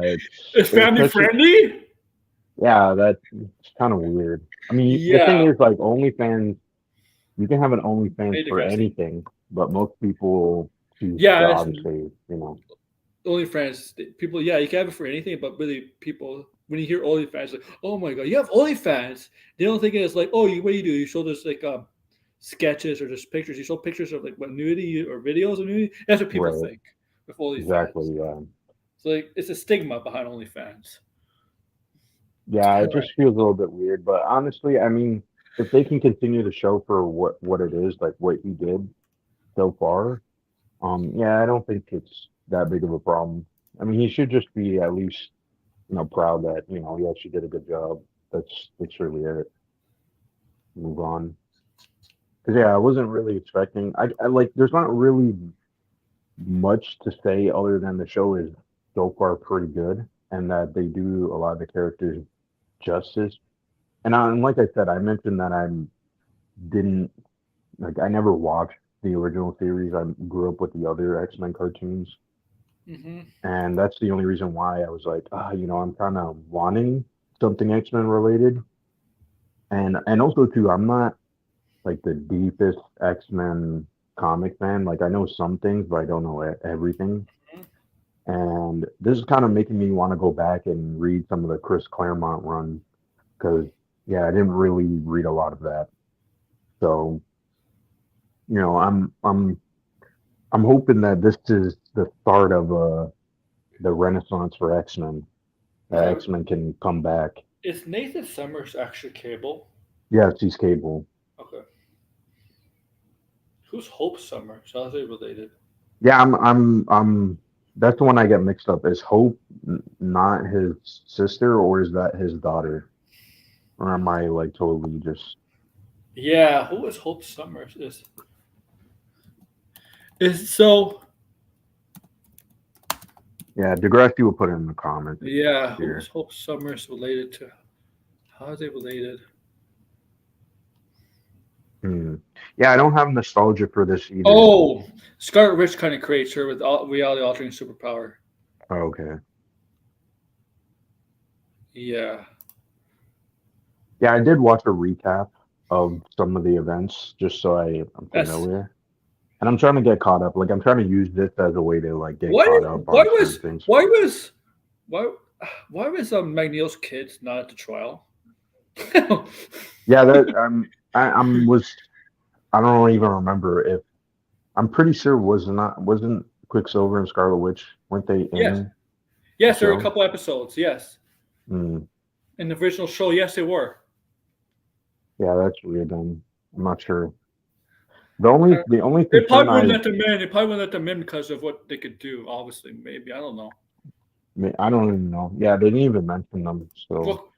It's family friendly. Yeah, that's kind of weird. I mean, the thing is, like, OnlyFans, you can have an OnlyFans for anything, but most people choose to obviously, you know. OnlyFans, people, yeah, you can have it for anything, but really, people, when you hear OnlyFans, like, oh my god, you have OnlyFans. They don't think it's like, oh, what do? You show this like sketches or just pictures. You show pictures of like what nudity or videos of nudity. That's what people think with OnlyFans. Exactly, yeah. It's like it's a stigma behind OnlyFans. Yeah, it just feels a little bit weird, but honestly, I mean, if they can continue the show for what it is, like what he did so far, yeah, I don't think it's that big of a problem. I mean, he should just be at least, you know, proud that, you know, he actually did a good job. That's really it. Move on. Because yeah, I wasn't really expecting. I like. There's not really much to say other than the show is so far pretty good, and that they do a lot of the characters justice. And like I said, I mentioned that didn't like. I never watched the original series. I grew up with the other X-Men cartoons. And that's the only reason why I was like, you know, I'm kind of wanting something X-Men related. And also too, I'm not like the deepest X-Men comic fan. Like I know some things, but I don't know everything. And this is kind of making me want to go back and read some of the Chris Claremont run because yeah, I didn't really read a lot of that. So, you know, I'm hoping that this is the start of the renaissance for X-Men. X-Men can come back. Is Nathan Summers actually Cable? Yes, he's Cable. Okay. Who's Hope Summers? How are they related? Yeah, I'm. That's the one I get mixed up. Is Hope not his sister, or is that his daughter? Or am I like totally just? Yeah, who is Hope Summers? Is so. Yeah, Degrassi will put it in the comments. Yeah, who is Hope Summers related to? How are they related? Yeah, I don't have nostalgia for this either. Oh, Scarlet Witch kind of creates her with reality altering superpower. Oh, okay. Yeah. Yeah, I did watch a recap of some of the events just so I'm familiar. And I'm trying to get caught up. Like I'm trying to use this as a way to like get caught up on certain things. Why was Magneto's kids not at the trial? Yeah, that I don't even remember if I'm pretty sure wasn't Quicksilver and Scarlet Witch, weren't they in? Yes, there were a couple episodes, yes. In the original show, yes, they were. Yeah, that's weird then. I'm not sure. The only they probably wouldn't let them in. They probably wouldn't let them in because of what they could do, obviously, maybe. I don't know. I don't even know. Yeah, they didn't even mention them. So Well,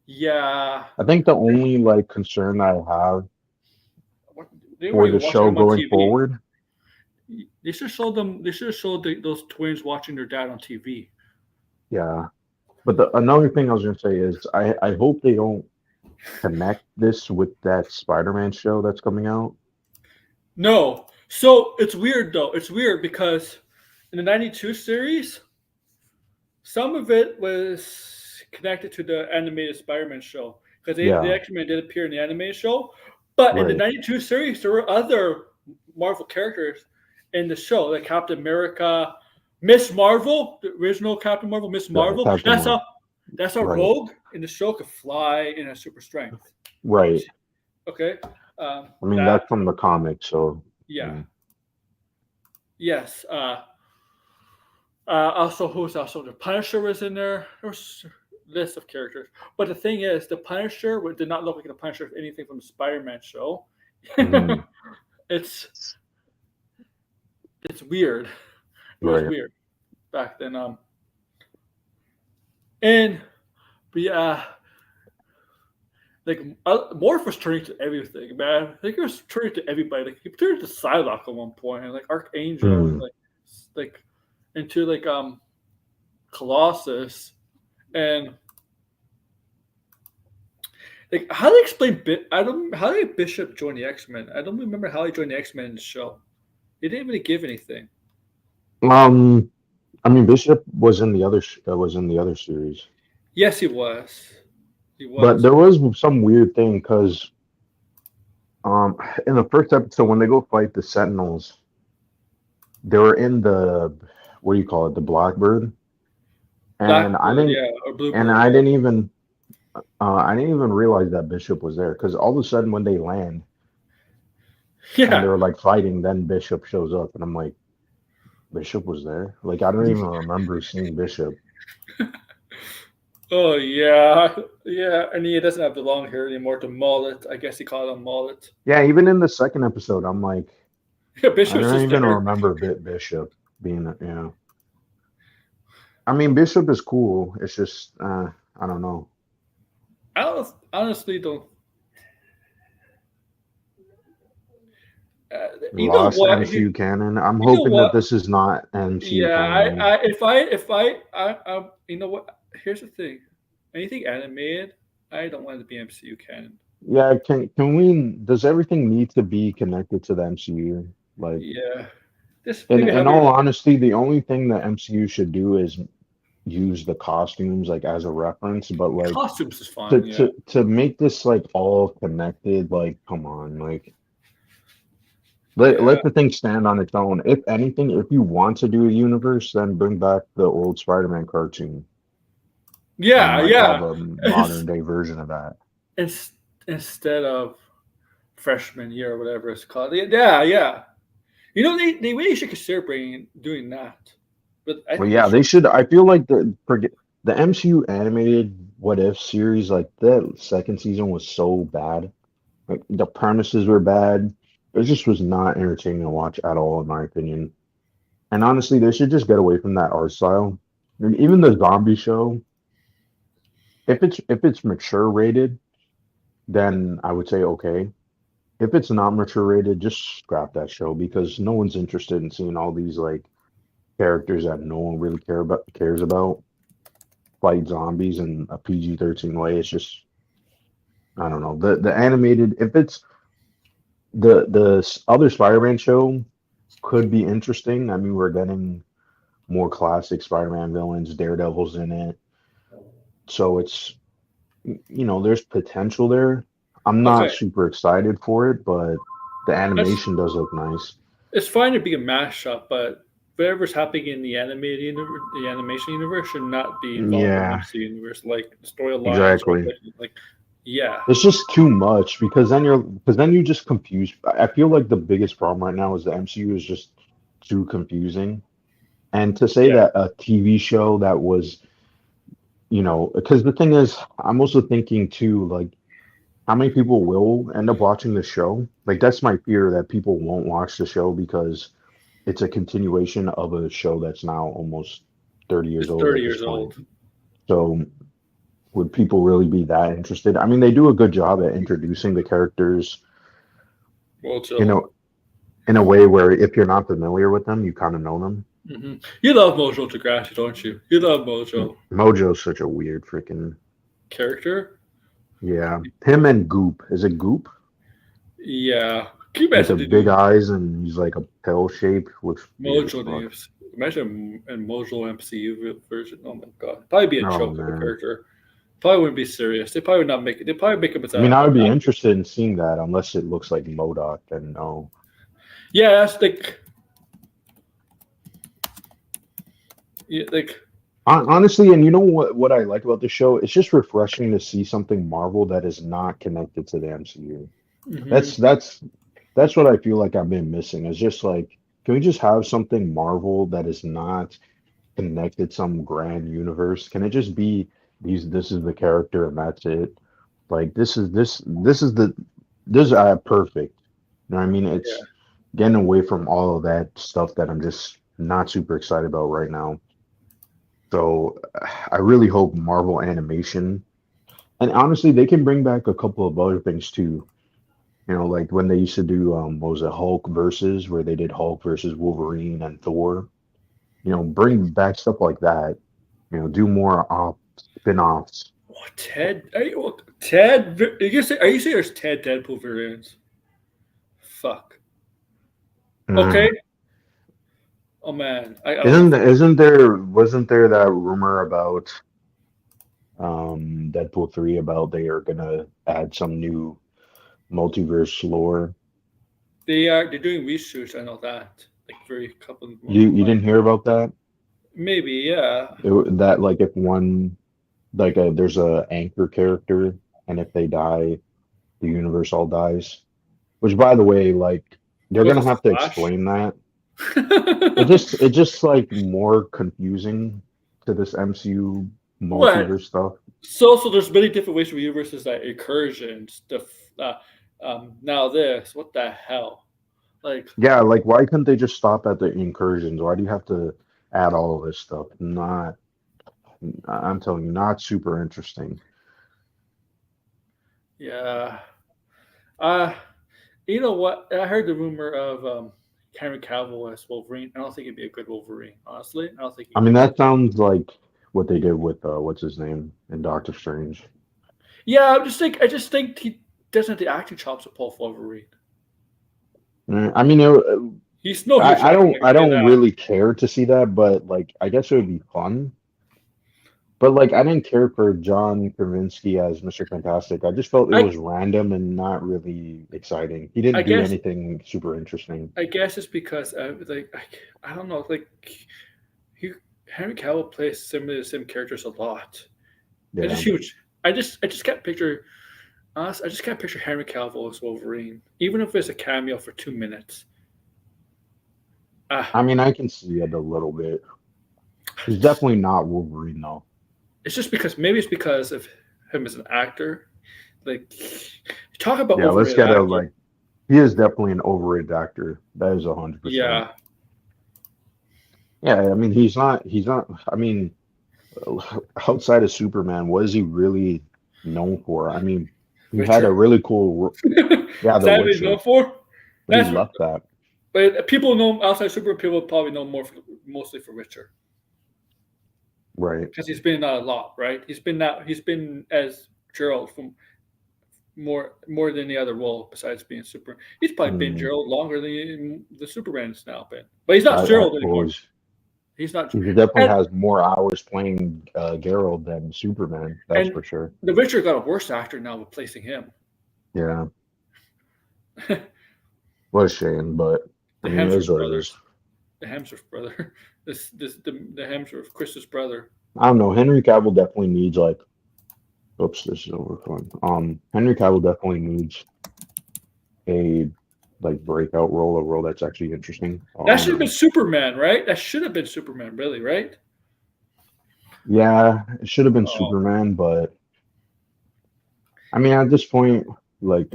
yeah. I think the only like concern I have What- They weren't for the even watching show them on going TV. forward, They should show them. They should have showed those twins watching their dad on TV. yeah. But another thing I was gonna say is I hope they don't connect this with that Spider-Man show that's coming out. No. So it's weird though. It's weird because in the '92 series, some of it was connected to the animated Spider-Man show because the Yeah, X-Men did appear in the animated show. But in the right. '92 series, there were other Marvel characters in the show, like Captain America, Miss Marvel, the original Captain Marvel, Miss Yeah, Marvel. Captain Marvel. That's how Right. Rogue in the show could fly in a super strength. Right. Okay. I mean, That that's from the comic, so yeah. mm, Yes. Also, who's also the Punisher was in there. There's a list of characters, but the thing is, the Punisher did not look like the Punisher of anything from the Spider-Man show. mhm, it's it's weird. It was right. weird back then. And but yeah, like Morph was turning to everything, man. I think he was turning to everybody. Like he turned to Psylocke at one point, and like Archangel, and Mm. like into like Colossus, and like how do they explain I don't how did Bishop join the X-Men? I don't remember how he joined the X-Men in the show. They didn't really give anything. Um, I mean, Bishop was in the other was in the other series, Yes, he was. He but was. there was some weird thing because in the first episode when they go fight the Sentinels, they were in the what do you call it, the Blackbird, and Blackbird, yeah, or Bluebird, I yeah. didn't even I didn't even realize that Bishop was there because all of a sudden when they land and Yeah. they're like fighting, then Bishop shows up, and I'm like, Bishop was there? Like I don't even remember seeing Bishop. Oh yeah, yeah, and he doesn't have the long hair anymore. The mullet, I guess he called it a mullet. Yeah, even in the second episode, I'm like, Yeah, I Bishop's don't just even there. remember Bishop being, I mean, Bishop is cool. It's just, I don't know. Honestly don't. You know Lost what? MCU canon. I'm You know hoping that what? this is not MCU Yeah, canon. you know what? Here's the thing. Anything animated, I don't want it to be MCU canon. Yeah, can we? Does everything need to be connected to the MCU? Like, Yeah, just maybe in have all your honesty, the only thing that MCU should do is use the costumes like as a reference, but like costumes is fine. Yeah, to make this like all connected, like come on, like yeah, let the thing stand on its own. If anything, if you want to do a universe, then bring back the old Spider-Man cartoon and yeah, like yeah. have a modern day version of that. It's, instead of freshman year or whatever it's called. Yeah, yeah. You know, they really should consider doing that. But I Well, think they yeah, they should. should. I feel like the MCU animated What If series, like the second season was so bad. Like the premises were bad. It just was not entertaining to watch at all, in my opinion. And honestly, they should just get away from that art style. And even the zombie show, if it's mature rated, then I would say okay. If it's not mature rated, just scrap that show because no one's interested in seeing all these like characters that no one really cares about fight zombies in a PG-13 way. It's just I don't know. The animated if it's the other Spider-Man show could be interesting. I mean, we're getting more classic Spider-Man villains, Daredevil's in it. So it's there's potential there. I'm not Okay, super excited for it, but the that's animation does look nice. it's fine to be a mashup, but whatever's happening in the animated universe, the animation universe, should not be involved in the Yeah, MCU universe, like storylines or exactly. like yeah, It's just too much because then you just confuse. I feel like the biggest problem right now is the MCU is just too confusing. And to say yeah, that a TV show that was, because the thing is, I'm also thinking too, like how many people will end up watching the show? Like that's my fear that people won't watch the show because it's a continuation of a show that's now almost 30 years He's old 30 at this years point. old. So would people really be that interested? I mean, they do a good job at introducing the characters, Well, you know, in a way where if you're not familiar with them, you kind of know them. mm-hmm. You love Mojo Degrassi, don't you? You love Mojo. Mojo's such a weird freaking Character? yeah. Him and Goop. Is it Goop? Yeah. Can you With the imagine big eyes and he's like a pill shape. Looks weird as Mojo fuck. names? Imagine in Mojo MCU version. Oh my god. Probably be a Oh, joke of a man. character. Probably wouldn't be serious. They probably would not make it. They probably make him as I mean, I would be interested in seeing that unless it looks like MODOK, then no. Yeah, that's like. Yeah, like. Honestly, and you know what I like about the show? It's just refreshing to see something Marvel that is not connected to the MCU. Mm-hmm. That's what I feel like I've been missing. It's just like, can we just have something Marvel that is not connected to some grand universe? Can it just be this is the character and that's it? Like this is perfect. You know what I mean? It's getting away from all of that stuff that I'm just not super excited about right now. So I really hope Marvel Animation, and honestly, they can bring back a couple of other things too. You know, like when they used to do what was it, Hulk versus, where they did Hulk versus Wolverine and Thor. You know, bring back stuff like that. You know, do more spin-offs. What, Ted? Ted? Are you saying there's Ted Deadpool variants? Fuck. Okay. Oh man, Wasn't there that rumor about Deadpool 3 about they are gonna add some new multiverse lore? They're doing research. I know that. Like very couple. You didn't hear about that? Maybe, yeah. That like if one like there's a anchor character and if they die, the universe all dies. Which by the way, like they're gonna have to explain that. It just like more confusing to this MCU multiverse stuff. So there's many different ways for universes like incursions. Now this, what the hell? Like yeah, like why couldn't they just stop at the incursions? Why do you have to add all of this stuff? I'm telling you, not super interesting. Yeah. You know what? I heard the rumor of Henry Cavill as Wolverine. I don't think it'd be a good Wolverine, honestly. I don't think. I mean, that sounds like what they did with what's his name in Doctor Strange. Yeah, I just think he doesn't have the acting chops to pull Wolverine. I mean, he's no. I don't really care to see that, but like, I guess it would be fun. But like, I didn't care for John Krasinski as Mr. Fantastic. I just felt it was random and not really exciting. He didn't do anything super interesting. I guess it's because like I don't know, like Henry Cavill plays the same characters a lot. Yeah. I just can't picture. Honestly, I just can't picture Henry Cavill as Wolverine, even if it's a cameo for 2 minutes. I mean, I can see it a little bit. He's definitely not Wolverine, though. It's just because of him as an actor. Like, talk about let's get actor. Like, he is definitely an overrated actor. That is 100%. Yeah. Yeah, I mean, he's not. I mean, outside of Superman, what is he really known for? I mean, he had a really cool. Yeah, the Witcher. He's known for? But he left that. But people know outside Superman. People probably know mostly for Witcher. Right. Because he's been in a lot, right? He's been as Geralt from more than any other role besides being Superman. He's probably been Geralt longer than the Superman's now been. But he's not Geralt anymore. He's not. He definitely has more hours playing Geralt than Superman. That's for sure. The Witcher got a worse actor now replacing him. Yeah. What a shame, but the Hemsworth brothers. The Hemsworth brother. The Hemsworth, Chris's brother. I don't know. Henry Cavill definitely needs this is overflowing. Henry Cavill definitely needs a breakout role, a role that's actually interesting. That should have been Superman, right? That should have been Superman, really, right? Yeah, it should have been Superman, but I mean, at this point,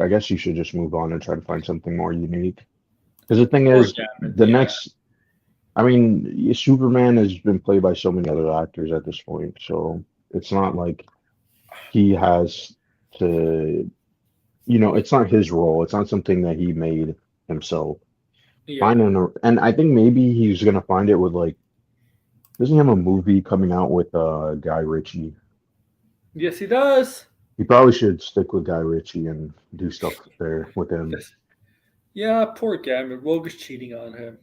I guess you should just move on and try to find something more unique. Because the thing is, I mean, Superman has been played by so many other actors at this point, so it's not like he has to, it's not his role. It's not something that he made himself. Yeah. And I think maybe he's gonna find it with like, doesn't he have a movie coming out with Guy Ritchie? Yes, he does. He probably should stick with Guy Ritchie and do stuff there with him. Yes. Yeah, poor Gambit. Rogue is cheating on him.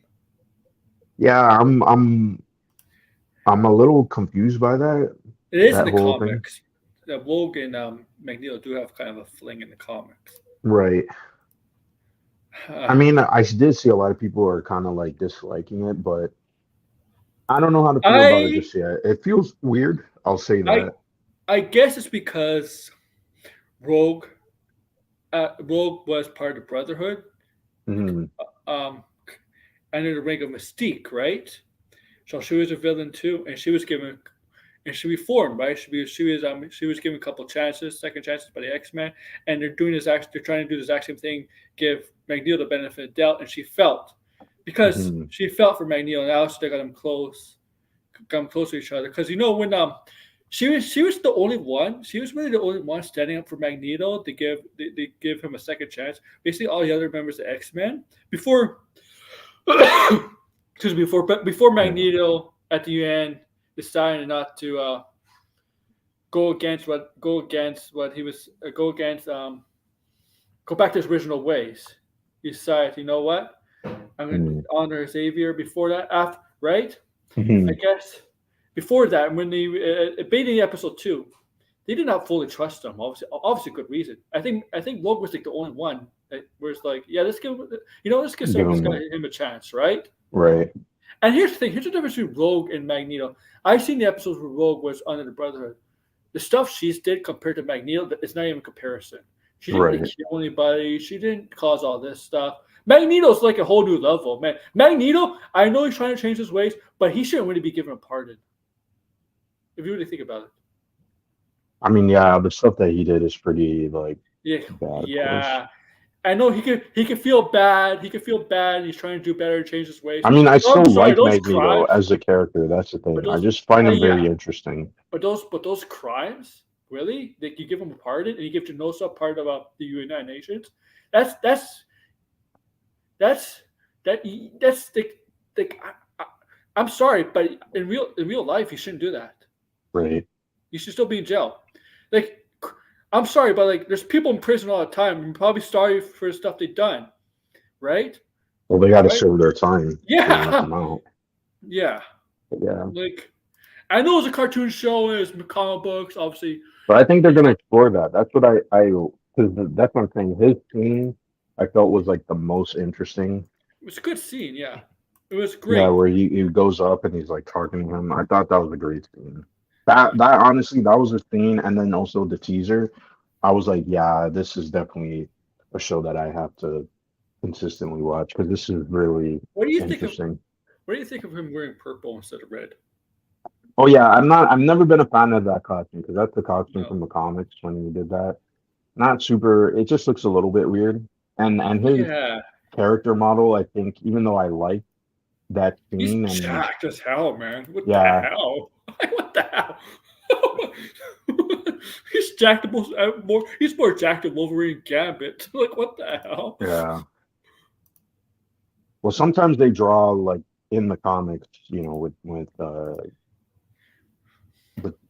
Yeah, I'm a little confused by that It is in that the whole thing. comics. Rogue and Magneto do have kind of a fling in the comics. Right. I mean, I did see a lot of people are kind of like disliking it, but I don't know how to feel about it I just yet. It feels weird. I'll say I that. I guess it's because Rogue Rogue was part of the Brotherhood, Mhm. um, under the ring of Mystique, right? So she was a villain too, and she was given and she reformed, right? She was given a couple chances, second chances by the X-Men, and they're trying to do this exact same thing, give Magneto the benefit of the doubt, and Mhm. she felt for Magneto, and also they got them close to each other. Because when she was the only one, she was really the only one standing up for Magneto to they give him a second chance. Basically, all the other members of X-Men before excuse me, before Yeah. Magneto at the end decided not to go back to his original ways. He decided, you know what? I'm going to Mhm. honor Xavier. Before that, after right, I Mhm. guess before that, when they beating episode 2, they did not fully trust him. Obviously, good reason. I think Rogue was like the only one that was like, yeah, let's give Give some of this guy him him a chance, right? right. And here's the thing. Here's the difference between Rogue and Magneto. I've seen the episodes where Rogue was under the Brotherhood. The stuff she's did compared to Magneto, it's not even a comparison. She didn't really Right. kill anybody. She didn't cause all this stuff. Magneto's like a whole new level, man. Magneto, I know he's trying to change his ways, but he shouldn't really be given a pardon. If you really think about it. I mean, yeah, the stuff that he did is pretty like Yeah, bad, of course. yeah. I know he could feel bad. He could feel bad. He's trying to do better, change his ways. I mean, I Oh, still I'm sorry, like those Magneto crimes, as a character. That's the but thing. I those, just find him yeah, very interesting. but those crimes, really, like you give him a pardon and you give Genosa part of the United Nations. That's that's that's that's the I'm sorry, but in real life, you shouldn't do that. Right. You should still be in jail. Like, I'm sorry, but like, there's people in prison all the time and probably sorry for the stuff they've done, right? Well, they got to Right? serve their time when they Yeah, come out. yeah. But yeah. Like, I know it's a cartoon show and it's comic books, obviously. But I think they're gonna explore that. That's what because that's what I'm saying. His scene I felt was like the most interesting. It was a good scene, yeah. It was Yeah, great. where he goes up and he's like talking to him. I thought that was a great scene. That honestly, that was a scene, and then also the teaser. I was like, yeah, this is definitely a show that I have to consistently watch because this is really What do you think of interesting. what do you think of him wearing purple instead of red? Oh yeah, I've never been a fan of that costume because that's the costume No. from the comics when he did that. Not super. It just looks a little bit weird. And his Yeah. character model, I think, even though I like that He's scene, and jacked as hell, man. What the yeah, hell? What the hell? He's jacked he's more jacked than Wolverine Gambit. Like what the hell? yeah. Well, sometimes they draw like in the comics, with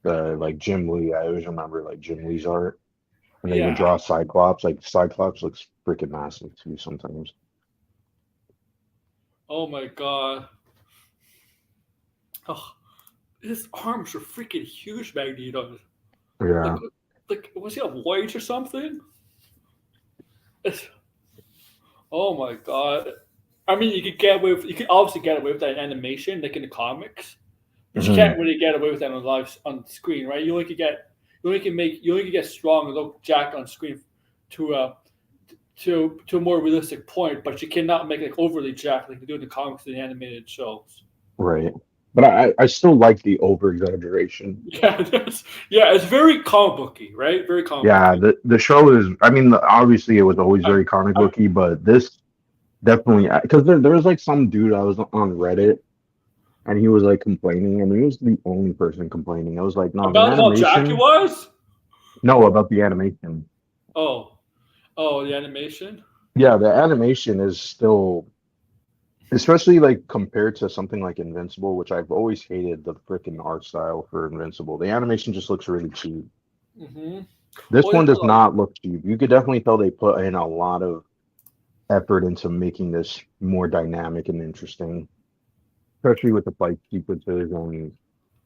like Jim Lee. I always remember like Jim Lee's art, and they would Yeah. draw Cyclops. Like Cyclops looks freaking massive too sometimes. Oh my god. Oh, his arms are freaking huge, Magneto. Like, Yeah. was he a voyage or something? It's, oh my god. I mean, you could obviously get away with that in animation, like in the comics, but you Hmm. can't really get away with that on screen, right? You only can get strong and look jacked on screen to to a more realistic point, but you cannot make it like overly jacked like they do in the comics and the animated shows. Right. But I still like the over exaggeration. It's very comic booky, right? Very comic Yeah, booky. the show is. I mean, obviously it was always I'm, very comic I'm, booky, but this definitely because there was like some dude I was on Reddit. and he was like complaining, and he was the only person complaining. I was like, no, the About how Jackie animation. was? No, about the animation. Oh. Oh, the animation? Yeah, the animation is still, especially like compared to something like Invincible, which I've always hated the freaking art style for Invincible. The animation just looks really cheap. Mm-hmm. This Well, one does look, not look cheap. You could definitely tell they put in a lot of effort into making this more dynamic and interesting, especially with the fight sequences and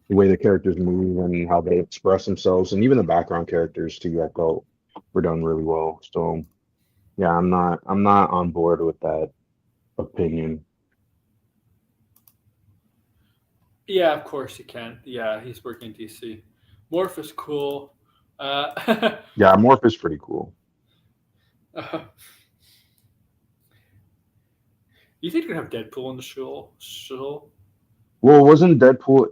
the way the characters move and how they express themselves, and even the background characters too. I felt were done really well. So yeah, I'm not on board with that opinion. yeah, of course you can. Yeah, he's working in DC. Morph is cool. Uh, Yeah, Morph is pretty cool. you think you're gonna have Deadpool in the show? Well, wasn't Deadpool?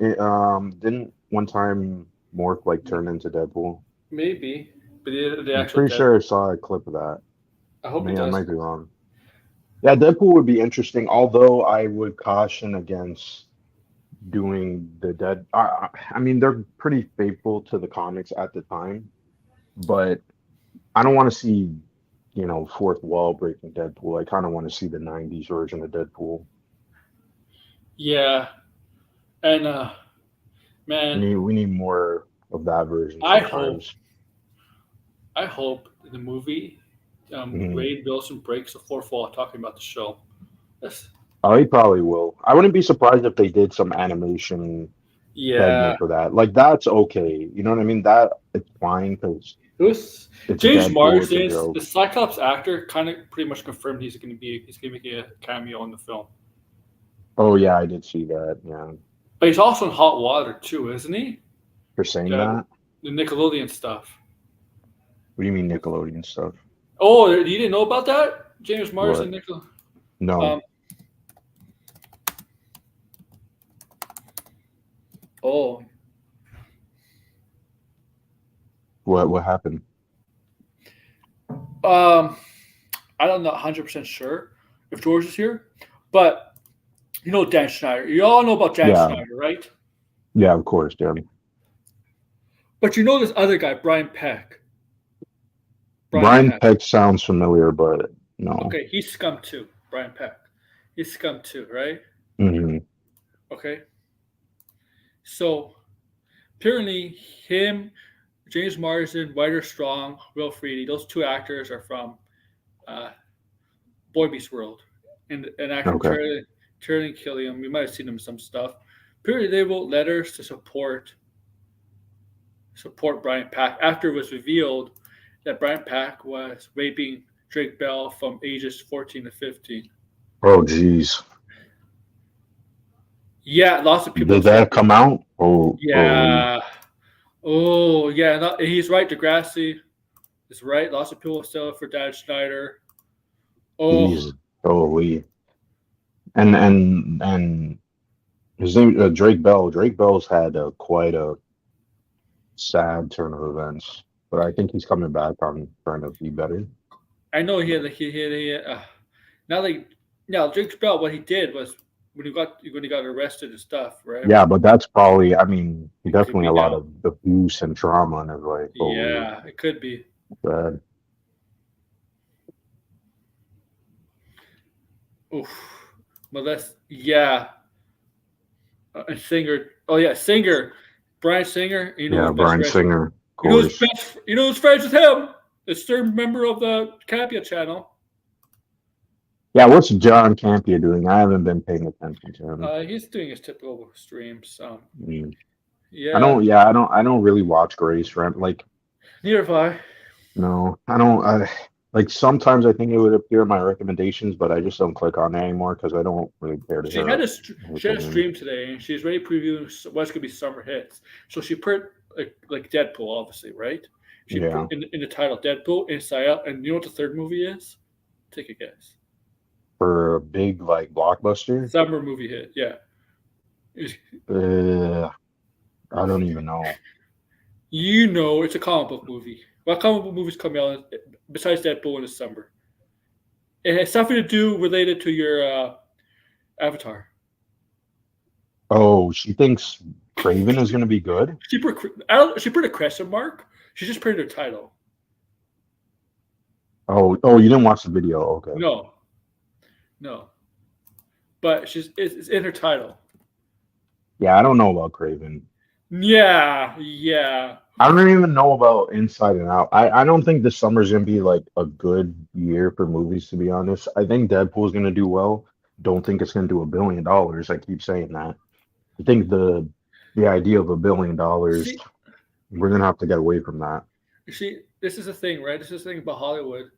Didn't one time Morph like turn into Deadpool? Maybe, but the I'm actual pretty Dead. sure I saw a clip of that. I hope he I does. might be wrong. Yeah, Deadpool would be interesting, although I would caution against doing the dead. I mean, they're pretty faithful to the comics at the time, but I don't want to see, fourth wall breaking Deadpool. I kind of want to see the '90s version of Deadpool. Yeah, and We man, need we need more of that version I hope, sometimes. I hope in the movie, Mhm. Wade Wilson breaks the fourth wall talking about the show. That's, Oh, he probably will. I wouldn't be surprised if they did some animation yeah, segment for that. Like that's okay. You know what I mean? That it's fine because it was it's James Deadpool. It's a Marsden, the joke. Cyclops actor, kind of pretty much confirmed he's gonna make a cameo in the film. Oh yeah, I did see that. Yeah, But he's also in Hot Water too, isn't he? for saying Yeah, that. the Nickelodeon stuff. What do you mean Nickelodeon stuff? Oh, you didn't know about that? James What? Marsden, Nickel. No. Um. Oh. What happened? Um. I don't know 100% sure if George is here, but you know Dan Schneider. You all know about Dan Yeah, Schneider, right? yeah, of course, yeah. But you know this other guy, Brian Peck. Brian Brian Peck. Peck sounds familiar, but no. Okay, he's scum too. Brian Peck. He's scum too, right? Hmm. Okay. So apparently, him, James Marsden, Ryder Strong, Will Freedy, those two actors are from uh, Boy Meets World, and actor Okay. Terry Killiam. You might have seen them some stuff. Apparently, they wrote letters to support Brian Pack after it was revealed that Brian Pack was raping Drake Bell from ages 14 to 15. Oh, geez. Yeah, lots of people Did have said that come out? Oh, holy. yeah. Oh, yeah. He's right. Degrassi is right. Lots of people still for Dan Schneider. Oh, Jeez. Holy. And his name Drake Bell. Drake Bell's had quite a sad turn of events, but I think he's coming back on trying to be better. I know not like now Drake Bell. What he did was when he got arrested and stuff, right? Yeah, but that's probably, I mean, It could definitely be a lot now. of abuse and trauma in his life. Holy. Yeah, it could be. Bad. Oof. Well, that's yeah. And Singer. Oh yeah, Singer. Brian Singer. You know Yeah, who's best Brian friends with. Singer, of course. You know who's friends with him. The third member of the Capia channel. Yeah, what's John Campia doing? I haven't been paying attention to him. He's doing his typical streams. Mm. Yeah. I don't really watch Grace, right? Like, Neither have I. no, I don't. Like sometimes I think it would appear in my recommendations, but I just don't click on it anymore because I don't really care to hear her She had a opinion. stream today, and she's ready previewing what's gonna be summer hits. So she put like Deadpool, obviously, right? She put Yeah, in the title Deadpool, Inside Out, and you know what the third movie is? Take a guess. for a big like blockbuster. Summer movie hit. Yeah. Uh, I don't even know. You know, it's a comic book movie. What comic book movies come out besides Deadpool in the summer? It has something to do related to your Avatar. Oh, she thinks Craven is going to be good? She put a question mark. She just printed her title. Oh, you didn't watch the video. Okay. No. But it's in her title. Yeah, I don't know about Craven. Yeah. I don't even know about Inside and Out. I don't think this summer's gonna be like a good year for movies, to be honest. I think Deadpool's gonna do well. Don't think it's gonna do $1 billion. I keep saying that. I think the idea of $1 billion, See, we're gonna have to get away from that. you see, this is the thing, right? This is the thing about Hollywood.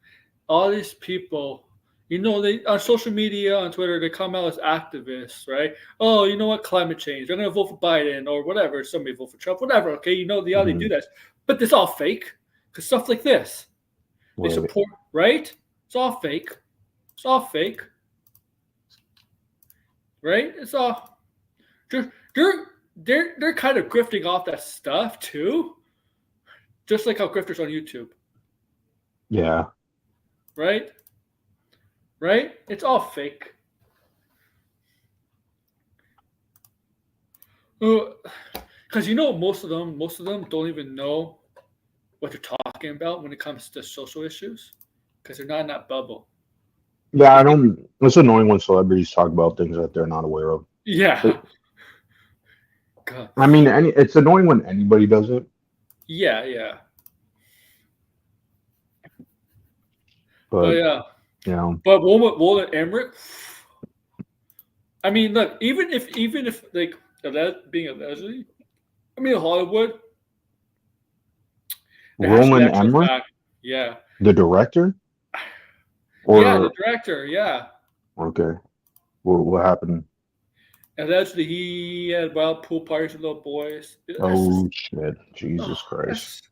All these people, they on social media, on Twitter, they come out as activists, right? Oh, you know what? Climate change. They're going to vote for Biden or whatever. Somebody vote for Trump, whatever. Okay, how they do that. But it's all fake. Because stuff like this, they support, right? It's all fake. Right? It's all. They're kind of grifting off that stuff too. Just like how grifters on YouTube. Yeah. Right? It's all fake. Because most of them don't even know what they're talking about when it comes to social issues. Because they're not in that bubble. Yeah, it's annoying when celebrities talk about things that they're not aware of. Yeah. God. I mean, it's annoying when anybody does it. Yeah. But yeah. But Roland Emmerich. I mean, look, even if like being allegedly, Hollywood. Roland Emmerich? Yeah. The director? Yeah, the director. Yeah. Okay. What happened? Allegedly, he had wild pool parties with little boys. Shit! Jesus Christ!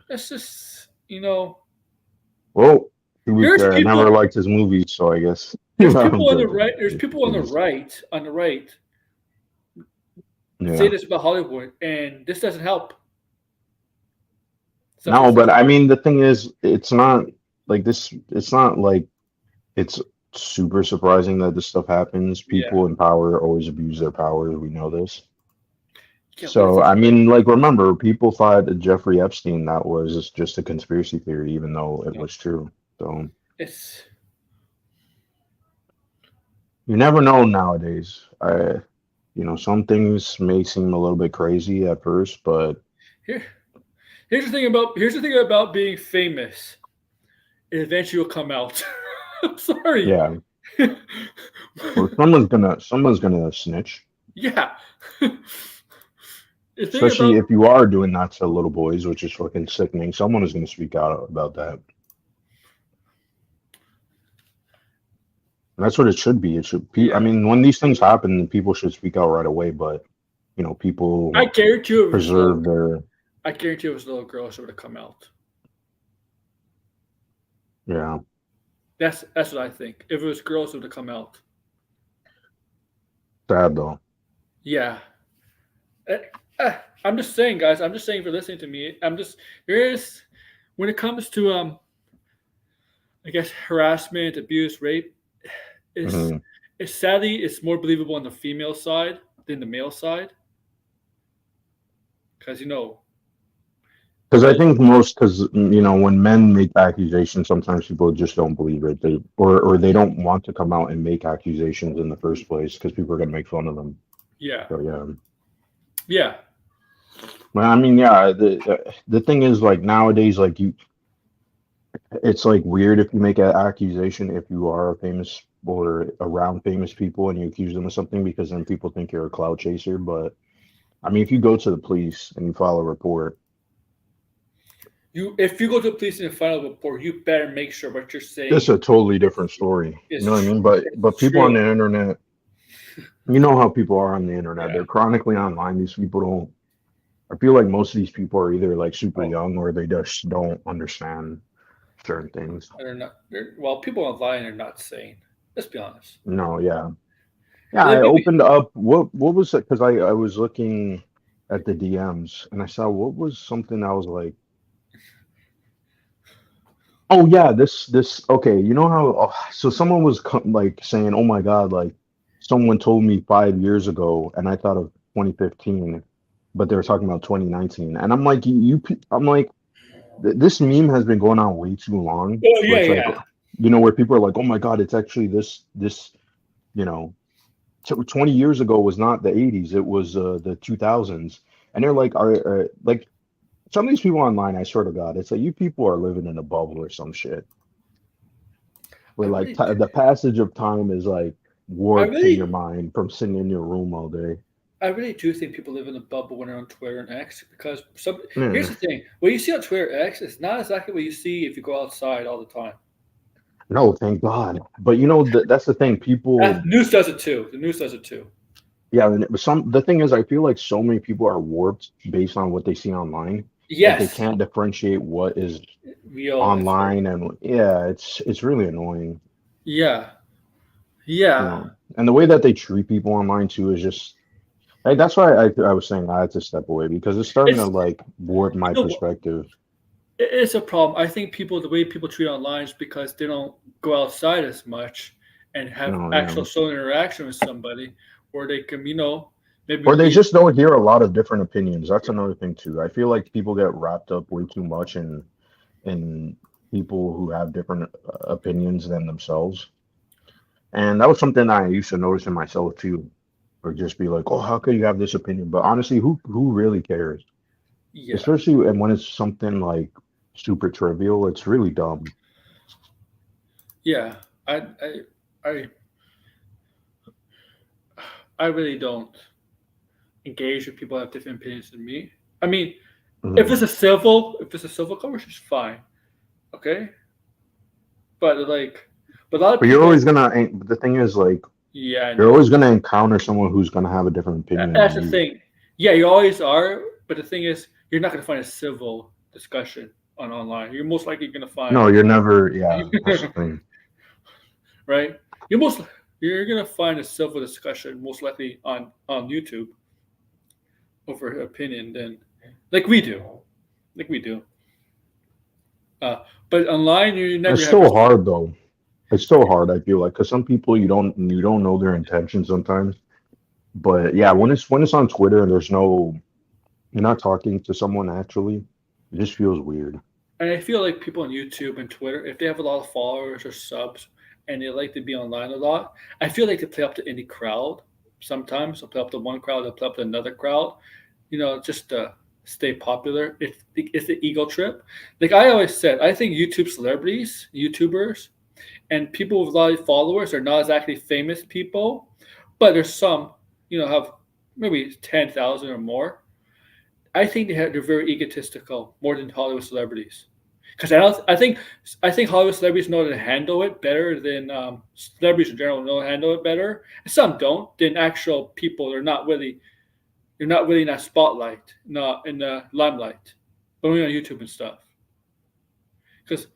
That's just Well, to be fair, I never liked his movies, so I guess there's people on the right. There's people on the right. Say this about Hollywood, and this doesn't help. No, but I mean, the thing is, it's not like this. It's not like it's super surprising that this stuff happens. People in power always abuse their power. We know this. So, I mean, like, remember, people thought that Jeffrey Epstein, that was just a conspiracy theory, even though it was true. So, you never know nowadays. Some things may seem a little bit crazy at first, but here's the thing about being famous. It eventually will come out. I'm sorry. Yeah. Well, someone's gonna snitch. Yeah. Especially if you are doing that to little boys, which is fucking sickening. Someone is gonna speak out about that. And that's what it should be. It should be. I mean, when these things happen, people should speak out right away. But people. I guarantee you, preserve their. I guarantee it was little girls that would have come out. Yeah. That's what I think. If it was girls, it would have come out. Sad though. Yeah. I'm just saying, guys. I'm just saying for listening to me. When it comes to I guess harassment, abuse, rape, it's sadly it's more believable on the female side than the male side. Because Because I think when men make accusations, sometimes people just don't believe it. Or they don't want to come out and make accusations in the first place because people are going to make fun of them. Yeah. So yeah. Yeah. Well, I mean, yeah. The thing is, like nowadays, like it's like weird if you make an accusation if you are famous or around famous people and you accuse them of something because then people think you're a clout chaser. But I mean, if you go to the police and you file a report. If you go to the police and file a report, you better make sure what you're saying. It's a totally different story. You know what I mean? But people on the internet, you know how people are on the internet. Yeah. They're chronically online. These people don't. I feel like most of these people are either like super young or they just don't understand certain things. People online are not sane. Let's be honest. No, yeah. Yeah, I opened up. What was it? Because I was looking at the DMs and I saw what was something I was like. Oh yeah, this okay. You know how? So someone was like saying, "Oh my God, like someone told me 5 years ago, and I thought of 2015, but they were talking about 2019, and I'm like, I'm like, this meme has been going on way too long, Oh where yeah, it's like, yeah. where people are like, oh my God, it's actually this, you know, 20 years ago was not the 80s, it was the 2000s, and they're like, are like some of these people online, I swear to God, it's like you people are living in a bubble or some shit. I Where like really, do, the passage of time is like I warped in your really, mind from sitting in your room all day. I really do think people live in a bubble when they're on Twitter and X because here's Yeah. the thing: what you see on Twitter X is not exactly what you see if you go outside all the time. No, thank God. But that's the thing. People, News does it too. The news does it too. yeah. And the thing is, I feel like so many people are warped based on what they see online that they Yes, can't differentiate what is real and fake. online, and yeah, it's really annoying. Yeah, You yeah. know, and the way that they treat people online too is just like that's why I was saying I had to step away because it's starting to It's like warp my you know, perspective. it's a problem. I think the way people treat online is because they don't go outside as much and have No, yeah. actual social interaction with somebody, where they can, maybe Or they be. just don't hear a lot of different opinions. That's another thing too. I feel like people get wrapped up way too much in people who have different opinions than themselves. And that was something I used to notice in myself too, or just be like, "Oh, how could you have this opinion?" But honestly, who really cares? Yeah, Especially and when it's something like super trivial, it's really dumb. yeah. I, I really don't engage with people that have different opinions than me. I mean, Mhm. if it's a civil conversation, fine, okay. But like, but a lot of But you're people, always gonna. But the thing is, like, yeah, I you're know. always gonna encounter someone who's gonna have a different opinion That's than the you. thing. Yeah, you always are. But the thing is, you're not going to find a civil discussion on online. You're most likely going to No, find, you're never. Yeah, that's the thing. right? You're going to find a civil discussion most likely on YouTube over opinion than like we do, like we do. Uh, but online, you never It's have your. still hard though. It's still hard, I feel like, because some people you don't know their intentions sometimes. But yeah, when it's on Twitter and there's no you're not talking to someone actually, it just feels weird. And I feel like people on YouTube and Twitter, if they have a lot of followers or subs and they like to be online a lot, I feel like they play up to any crowd. Sometimes they'll play up to one crowd, they'll play up to another crowd, just to stay popular. It's the ego trip. Like I always said, I think YouTube celebrities, YouTubers, and people with a lot of followers are not exactly famous people, but there's some, have maybe 10,000 or more. I think they're very egotistical, more than Hollywood celebrities. Because I think Hollywood celebrities know how to handle it better than celebrities in general know how to handle it better. And some don't. Than actual people, they're not really in that spotlight, not in the limelight, but only on YouTube and stuff. Because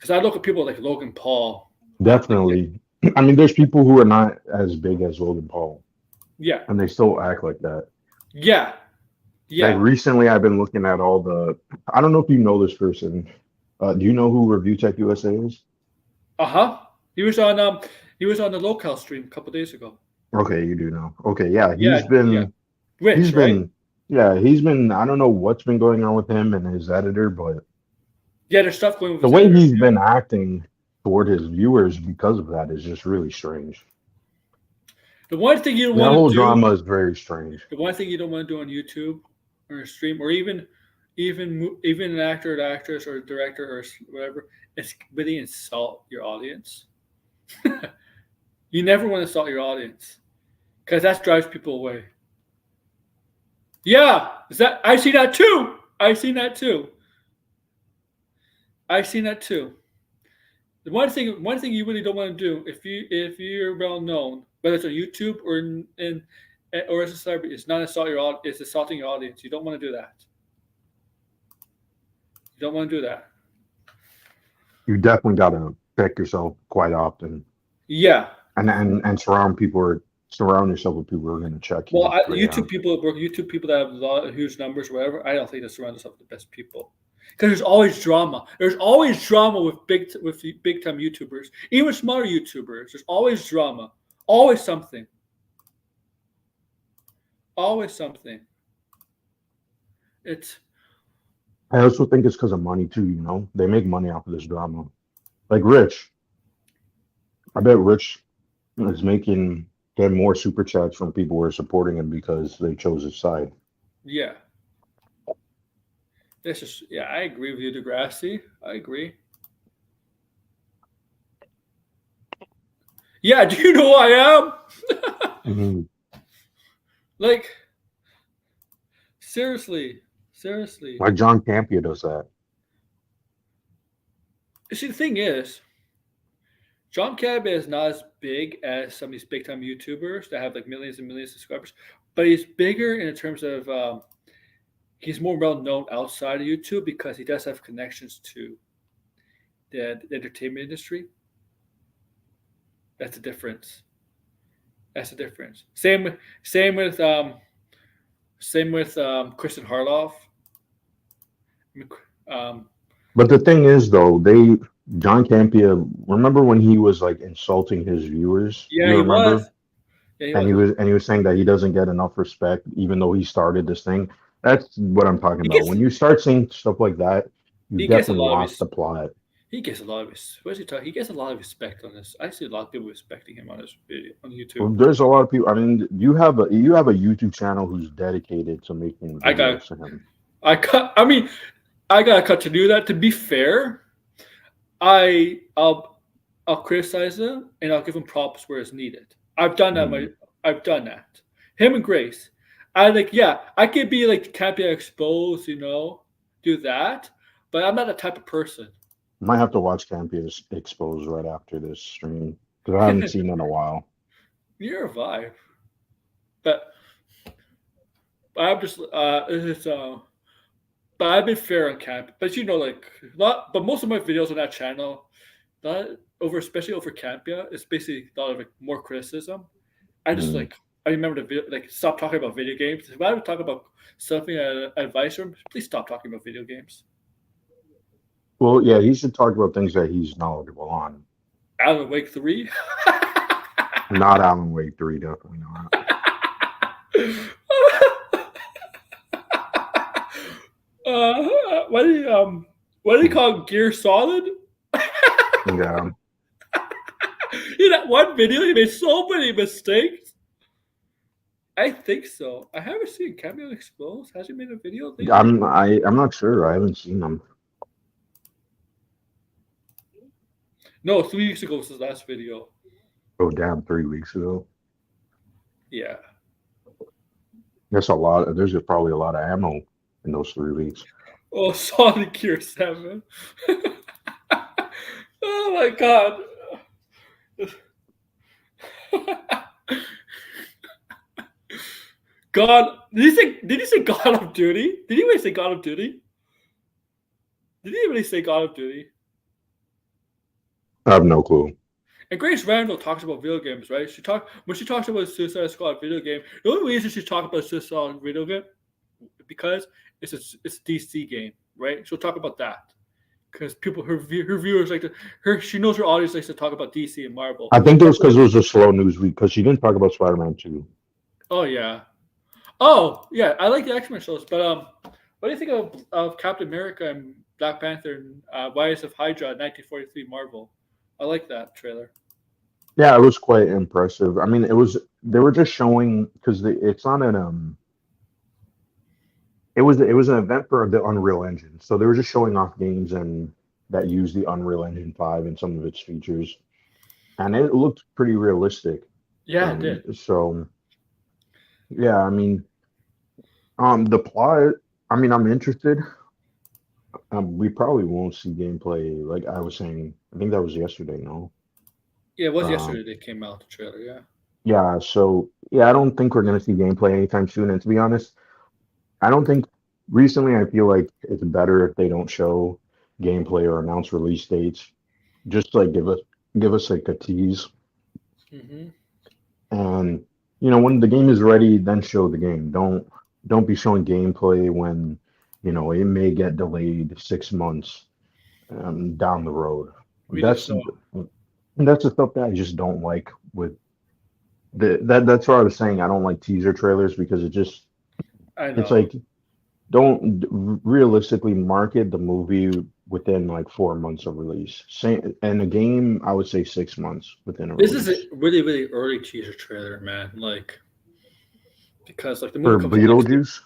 I look at people like Logan Paul. I don't think, Definitely. I mean, there's people who are not as big as Logan Paul, yeah, and they still act like that. yeah, Like yeah. recently, I've been looking at all the. I don't know if you know this person. Do you know who Review Tech USA is? Uh huh. He was on the local stream a couple days ago. Okay, you do know. Okay, yeah, Yeah, yeah. he's Rich, right? been, yeah, he's been. I don't know what's been going on with him and his editor, but Yeah, there's stuff going with the his way editor he's too. been acting toward his viewers because of that is just really strange. The one thing you don't That want whole to do drama is very strange. The one thing you don't want to do on YouTube or a stream, or even an actor or actress or director or whatever, is really insult your audience. You never want to insult your audience because that drives people away. Yeah, is that I see that too. I seen that too. I seen that too. The one thing you really don't want to do if you're well known, whether it's on YouTube or or as a celebrity, is not insult your audience. It's insulting your audience. You don't want to do that. You don't want to do that. You definitely got to check yourself quite often, Yeah. and surround yourself with people who are going to check Well, you. But yeah, YouTube people that have a lot of huge numbers, or whatever. I don't think they surround themselves with the best people, because there's always drama. There's always drama with big time YouTubers, even smaller YouTubers. There's always drama, always something. Always something. It's I also think it's because of money too. They make money off of this drama. Like Rich, I bet Rich is getting more super chats from people who are supporting him because they chose his side. yeah. This is yeah. I agree with you, Degrassi. I agree. Yeah. Do you know who I am? Mhm. Like seriously, seriously. Like John Campia does that. See, the thing is, John Cab is not as big as some of these big time YouTubers that have like millions and millions of subscribers, but he's bigger in terms of he's more well known outside of YouTube because he does have connections to the entertainment industry. That's the difference. That's the difference. Same with Kristen Harloff. Um, But the thing is, though, John Campia. Remember when he was like insulting his viewers? yeah, You he was. remember? Yeah, he And he was. was and he was saying that he doesn't get enough respect, even though he started this thing. That's what I'm talking He about. gets When you start saying stuff like that, you he gets a definitely lot of lost his the plot. he gets a lot of his what is he talking? He gets a lot of respect on this. I see a lot of people respecting him on this video on Well, YouTube. there's a lot of people. I mean, you have a YouTube channel who's dedicated to making I got videos to him. I cut. I mean, I gotta cut to do that. To be fair, I'll criticize him and I'll give him props where it's needed. I've done that. Mhm. I've done that. Him and Grace. I like. Yeah, I could be like can't be exposed. Do that. But I'm not that type of person. Might have to watch Campia's Exposed right after this stream because I haven't seen it in a while. You're a vibe. But I'm just it's but I've been fair on Camp. But like not. But most of my videos on that channel, not over especially over Campia, it's basically a lot of like more criticism. I just Mhm. like I remember the video like stop talking about video games. If I would talk about something advice from, please stop talking about video games. Well, yeah, he should talk about things that he's knowledgeable on. Alan Wake 3. Not Alan Wake 3, definitely not. What do you call it? Gear Solid? Yeah. That one video he made so many mistakes. I think so. I haven't seen Cameo Exposed. Has he made a video lately? I'm not sure. I haven't seen them. No, 3 weeks ago was his last video. Oh damn, 3 weeks ago. Yeah. That's a lot. There's probably a lot of ammo in those 3 weeks. Oh, Sonic Gear 7. Oh my god. God, did he say God of Duty? Did he really say God of Duty? Did he really say God of Duty? I have no clue. And Grace Randall talks about video games, right? When she talks about Suicide Squad video game. The only reason she's talking about Suicide video game because it's a DC game, right? She'll talk about that because her viewers like she knows her audience likes to talk about DC and Marvel. I think it was because it was a slow news week because she didn't talk about Spider-Man 2. Oh yeah, I like the X-Men shows, but what do you think of Captain America and Black Panther and Rise of Hydra 1943 Marvel? I like that trailer. Yeah, it was quite impressive. I mean, they were just showing because it's on an it was an event for the Unreal Engine, so they were just showing off games and that use the Unreal Engine 5 and some of its features, and it looked pretty realistic. Yeah, it did. So yeah, I mean, the plot. I mean, I'm interested. We probably won't see gameplay. Like I was saying, I think that was yesterday. No. Yeah, it was yesterday they came out the trailer. Yeah. Yeah. So yeah, I don't think we're gonna see gameplay anytime soon. And to be honest, I don't think recently. I feel like it's better if they don't show gameplay or announce release dates. Just like give us like a tease, Mm-hmm. and when the game is ready, then show the game. Don't be showing gameplay when it may get delayed 6 months down the road. We That's just saw. that's the stuff that I just don't like with that's what I was saying. I don't like teaser trailers because I it's know. like don't realistically market the movie within like 4 months of release. Same and a game, I would say 6 months within a This is a release. really, really early teaser trailer, man. Like, because like the movie For comes out next year Beetlejuice,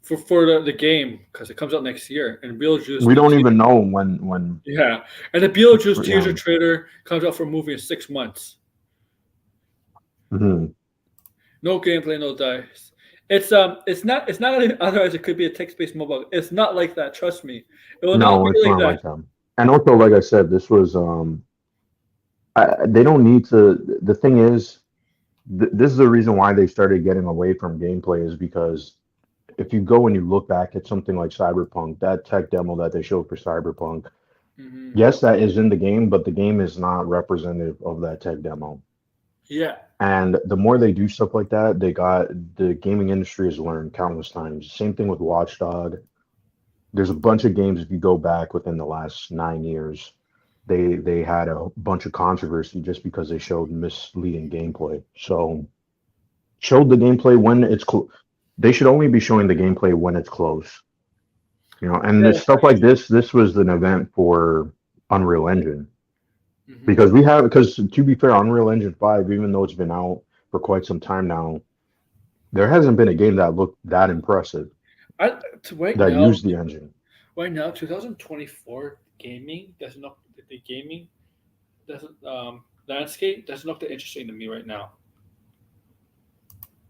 for the game because it comes out next year, and Beetlejuice we the don't teaser, even know when. yeah, and the Beetlejuice teaser Yeah. trailer comes out for a movie in 6 months. Mhm. No gameplay, no dice. It's not like, otherwise it could be a text-based mobile. It's not like that. Trust me, it will not No, be it's like not that. like that. And also, like I said, this was they don't need to. The thing is, this is the reason why they started getting away from gameplay is because if you go and you look back at something like Cyberpunk, that tech demo that they showed for Cyberpunk, Hmm. yes, that is in the game, but the game is not representative of that tech demo. Yeah, And the more they do stuff like that, the gaming industry has learned countless times. Same thing with Watchdog. There's a bunch of games if you go back within the last 9 years, they had a bunch of controversy just because they showed misleading gameplay. So showed the gameplay when it's they should only be showing the gameplay when it's close. And yeah, this that's stuff very like true. this was an event for Unreal Engine Hmm. because to be fair, Unreal Engine 5, even though it's been out for quite some time now, there hasn't been a game that looked that impressive I right that now, used the engine. 2024 gaming doesn't look the gaming doesn't landscape doesn't look that interesting to me right now.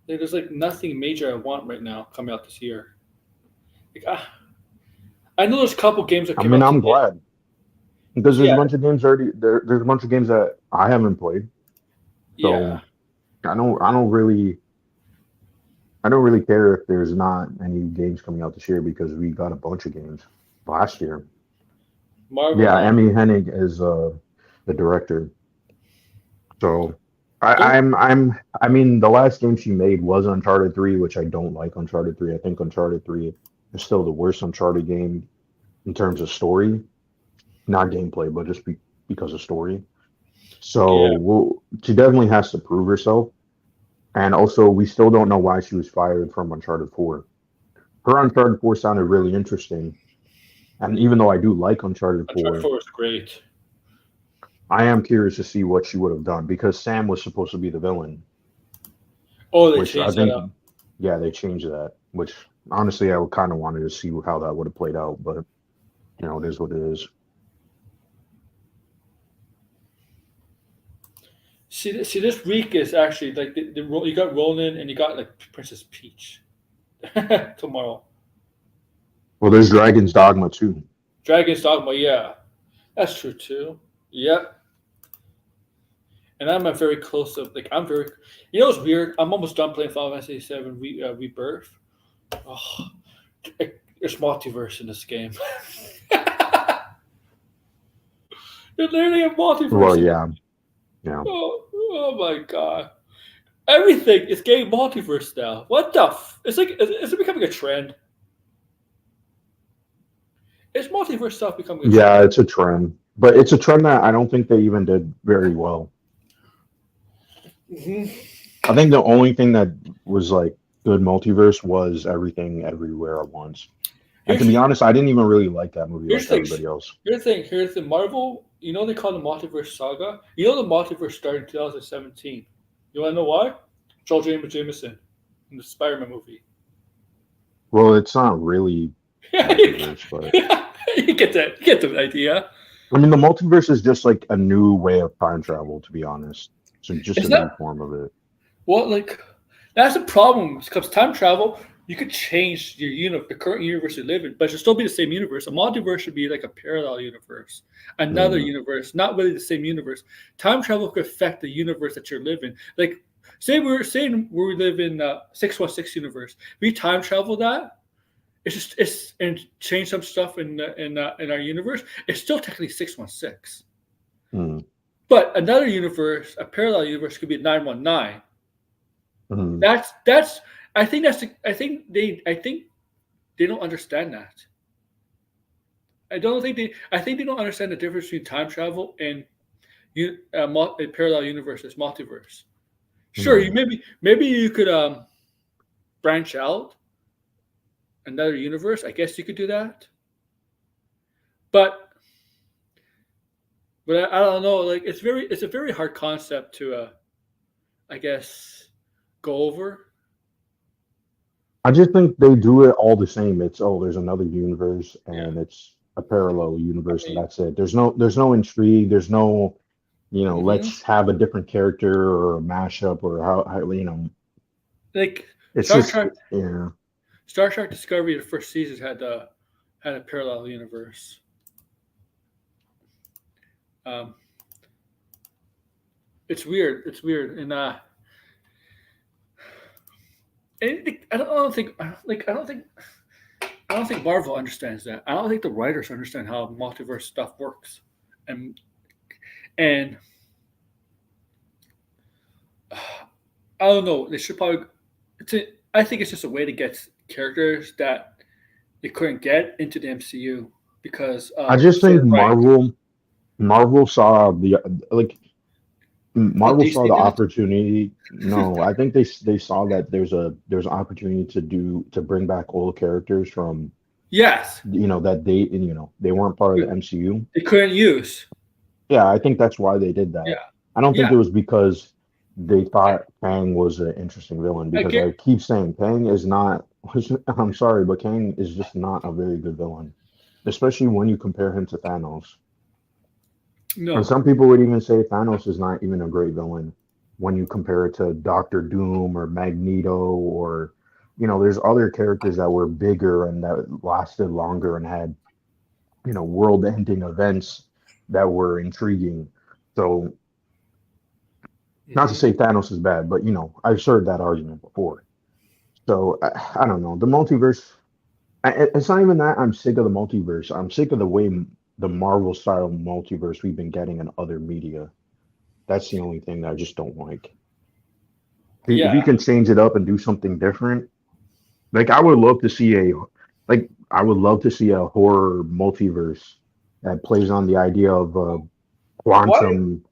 Like, there's like nothing major I want right now coming out this year. Like, I know there's a couple games that I came mean, out I'm today. glad because there's Yeah, a bunch of games already there's a bunch of games that I haven't played. yeah. So I don't really care if there's not any games coming out this year because we got a bunch of games last year. Marvel. Yeah, Emmy Hennig is the director. So Don't. I mean the last game she made was Uncharted 3, which I don't like Uncharted 3. I think Uncharted 3 is still the worst Uncharted game in terms of story, not gameplay, but just because of story. Yeah, So she definitely has to prove herself. And also, we still don't know why she was fired from Uncharted 4. Her Uncharted 4 sounded really interesting. And even though I do like Uncharted Uncharted 4, 4 is great. I am curious to see what she would have done because Sam was supposed to be the villain, Oh, they which I changed that think, up. yeah, they changed that, which honestly, I would kind of wanted to see how that would have played out, but it is what it is. See, this week is actually like you got Ronan and you got like Princess Peach tomorrow. Well, there's Dragon's Dogma too. Dragon's Dogma, yeah, that's true too. Yep. And I'm a very close to like I'm very. You know what's weird? I'm almost done playing Final Fantasy VII Rebirth. Oh, there's multiverse in this game. There's literally a multiverse Well, in this. yeah, yeah. Oh my god! Everything is getting multiverse now. What the? It's like is it becoming a trend? Is multiverse stuff becoming a Yeah, trend? it's a trend, but it's a trend that I don't think they even did very well. Hmm. I think the only thing that was like good multiverse was Everything Everywhere at Once. And to Here's be honest, I didn't even really like that movie here's like the thing. everybody else. Here's the thing. Here's the Marvel. You know they call the multiverse saga. You know the multiverse started in 2017. You want to know why? Joel Jameson in the Spider-Man movie. Well, it's not really Yeah, multiverse, but you get that. You get the idea. I mean, the multiverse is just like a new way of time travel, to be honest. So just a It's new not form of it. well like that's the problem because time travel. You could change your the current universe you live in, but it should still be the same universe. A multiverse should be like a parallel universe, another Mm, universe, not really the same universe. Time travel could affect the universe that you're living. Like, saying we live in 616 universe. We time travel that. It's and change some stuff in our universe. It's still technically 616. mm, But another universe, a parallel universe, could be 919. mm. That's I think that's the, I think they don't understand that. I think they don't understand the difference between time travel and a parallel universe, multiverse. Sure, you maybe you could branch out another universe. I guess you could do that. But I don't know. Like it's a very hard concept to I guess go over. I just think they do it all the same. It's there's another universe Yeah. and it's a parallel I universe and mean, that's it. There's no intrigue. There's no, hmm let's have a different character or a mashup or how. like It's Star just Trek yeah. Star Trek Discovery, the first season had a parallel universe. Um, it's weird. It's weird, and I don't think Marvel understands that. I don't think the writers understand how multiverse stuff works, and and I don't know. They should probably. I think it's just a way to get characters that they couldn't get into the MCU because I of just think certain rights. Marvel saw like What Marvel saw DC the did? opportunity. No, I think they saw that there's an opportunity to bring back old characters from Yes, that they weren't part of the MCU. they couldn't use. Yeah, I think that's why they did that. Yeah, I don't think yeah. it was because they thought Kang was an interesting villain I because get I keep saying Kang is not. I'm sorry, but Kang is just not a very good villain, especially when you compare him to Thanos. And no. some people would even say Thanos is not even a great villain when you compare it to Doctor Doom or Magneto or there's other characters that were bigger and that lasted longer and had world-ending events that were intriguing. So not to Hmm. say Thanos is bad, but I've heard that argument before. So I don't know. The multiverse. It's not even that I'm sick of the multiverse. I'm sick of the way the Marvel style multiverse we've been getting in other media. That's the only thing that I just don't like. If you Yeah. can change it up and do something different, like I would love to see a horror multiverse that plays on the idea of Why? quantum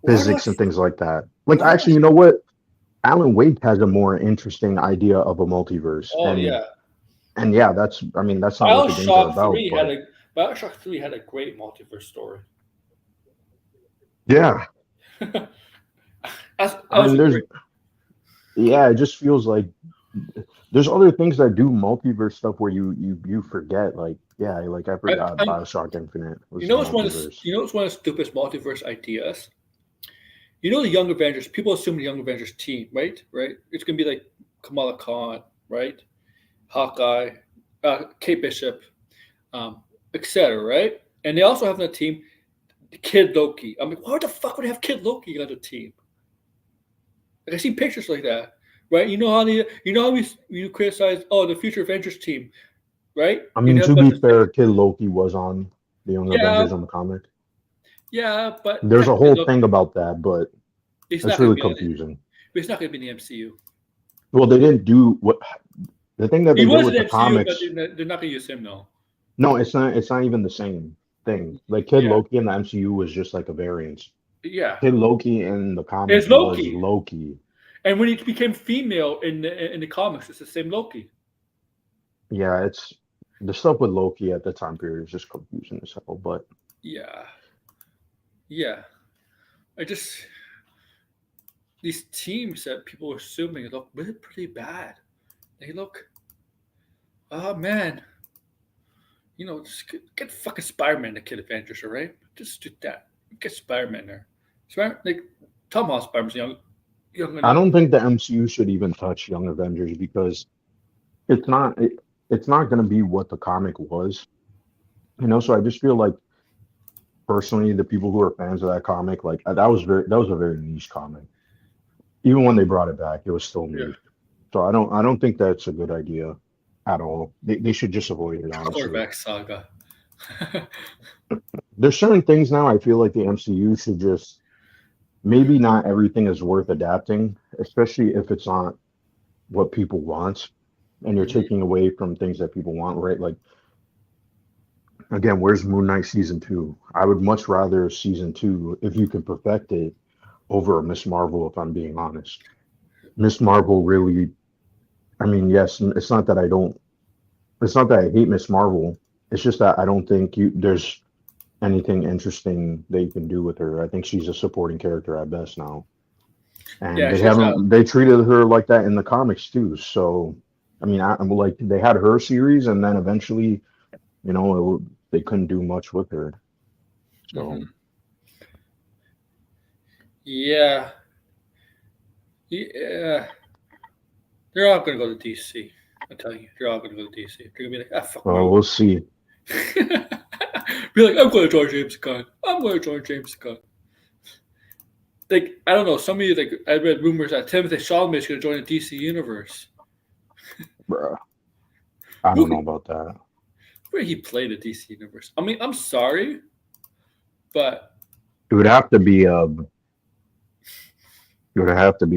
Why do I? physics and things like that. Like Why do I? actually, you know what? Alan Wake has a more interesting idea of a multiverse, Oh yeah. and yeah, that's not what the games are Bioshock about, Three had but a Bioshock Three had a great multiverse story. yeah, that I was mean, a great. it just feels like there's other things that do multiverse stuff where you forget, like yeah, like I forgot I, Bioshock Infinite you was know the what's multiverse. one of the stupidest multiverse ideas? You know the Young Avengers. People assume the Young Avengers team, right? Right. It's gonna be like Kamala Khan, right? Hawkeye, Kate Bishop, etc. Right? And they also have on the team Kid Loki. I'm like, why the fuck would they have Kid Loki on the team? Like I see pictures like that, right? You know how you criticize the future Avengers team, right? I And mean, they have a to bunch be of six. fair, Kid Loki was on the Young Yeah, Avengers in the comic. yeah, but There's a technically, whole look, thing about that, but he's it's not going to really be on it. confusing. He's not going to be in the MCU. Well, they didn't do what the thing that He they did was in with the the MCU, but comics. they're not going to use him though. No, it's not even the same thing. Like Kid Yeah, Loki in the MCU was just like a variance. yeah. Kid Loki in the It's comics was Loki, Loki. and when he became female in the comics, it's the same Loki. Yeah, it's the stuff with Loki at the time period is just confusing as hell. But Yeah, yeah. I just these teams that people are assuming look really pretty bad. They look, oh man, just get fucking Spider-Man to Kid Avengers, all right? Just do that. Get Spider-Man there. Spider like Tom Holland Spider-Man's young I enough. don't think the MCU should even touch Young Avengers because it's not it's not going to be what the comic was. So I just feel like personally the people who are fans of that comic, like that was a very niche comic. Even when they brought it back, it was still Yeah. niche. So I don't think that's a good idea at all. They should just avoid it, honestly. Quarterback saga. There's certain things now I feel like the MCU should just maybe not everything is worth adapting, especially if it's not what people want and you're Mhm. taking away from things that people want, right? Like again, where's Moon Knight season two? I would much rather season two, if you can perfect it, over Miss Marvel, if I'm being honest. Miss Marvel really, I mean, yes, it's not that I hate Miss Marvel. It's just that I don't think there's anything interesting they can do with her. I think she's a supporting character at best now. And Yeah, she's they treated her like that in the comics too. So, I mean, I'm like, they had her series and then eventually, they couldn't do much with her. So, yeah, yeah. They're all gonna go to DC. I'm telling you, they're all gonna go to DC. They're gonna be like, ah, fuck well, Marvel. we'll see. Be like, I'm going to join James Gunn. I'm going to join James Gunn. Like, I don't know. Somebody like I read rumors that Timothy Chalamet is going to join the DC universe. Bruh. I don't know about that. Where he played the DC universe. I mean, I'm sorry, but It would have to be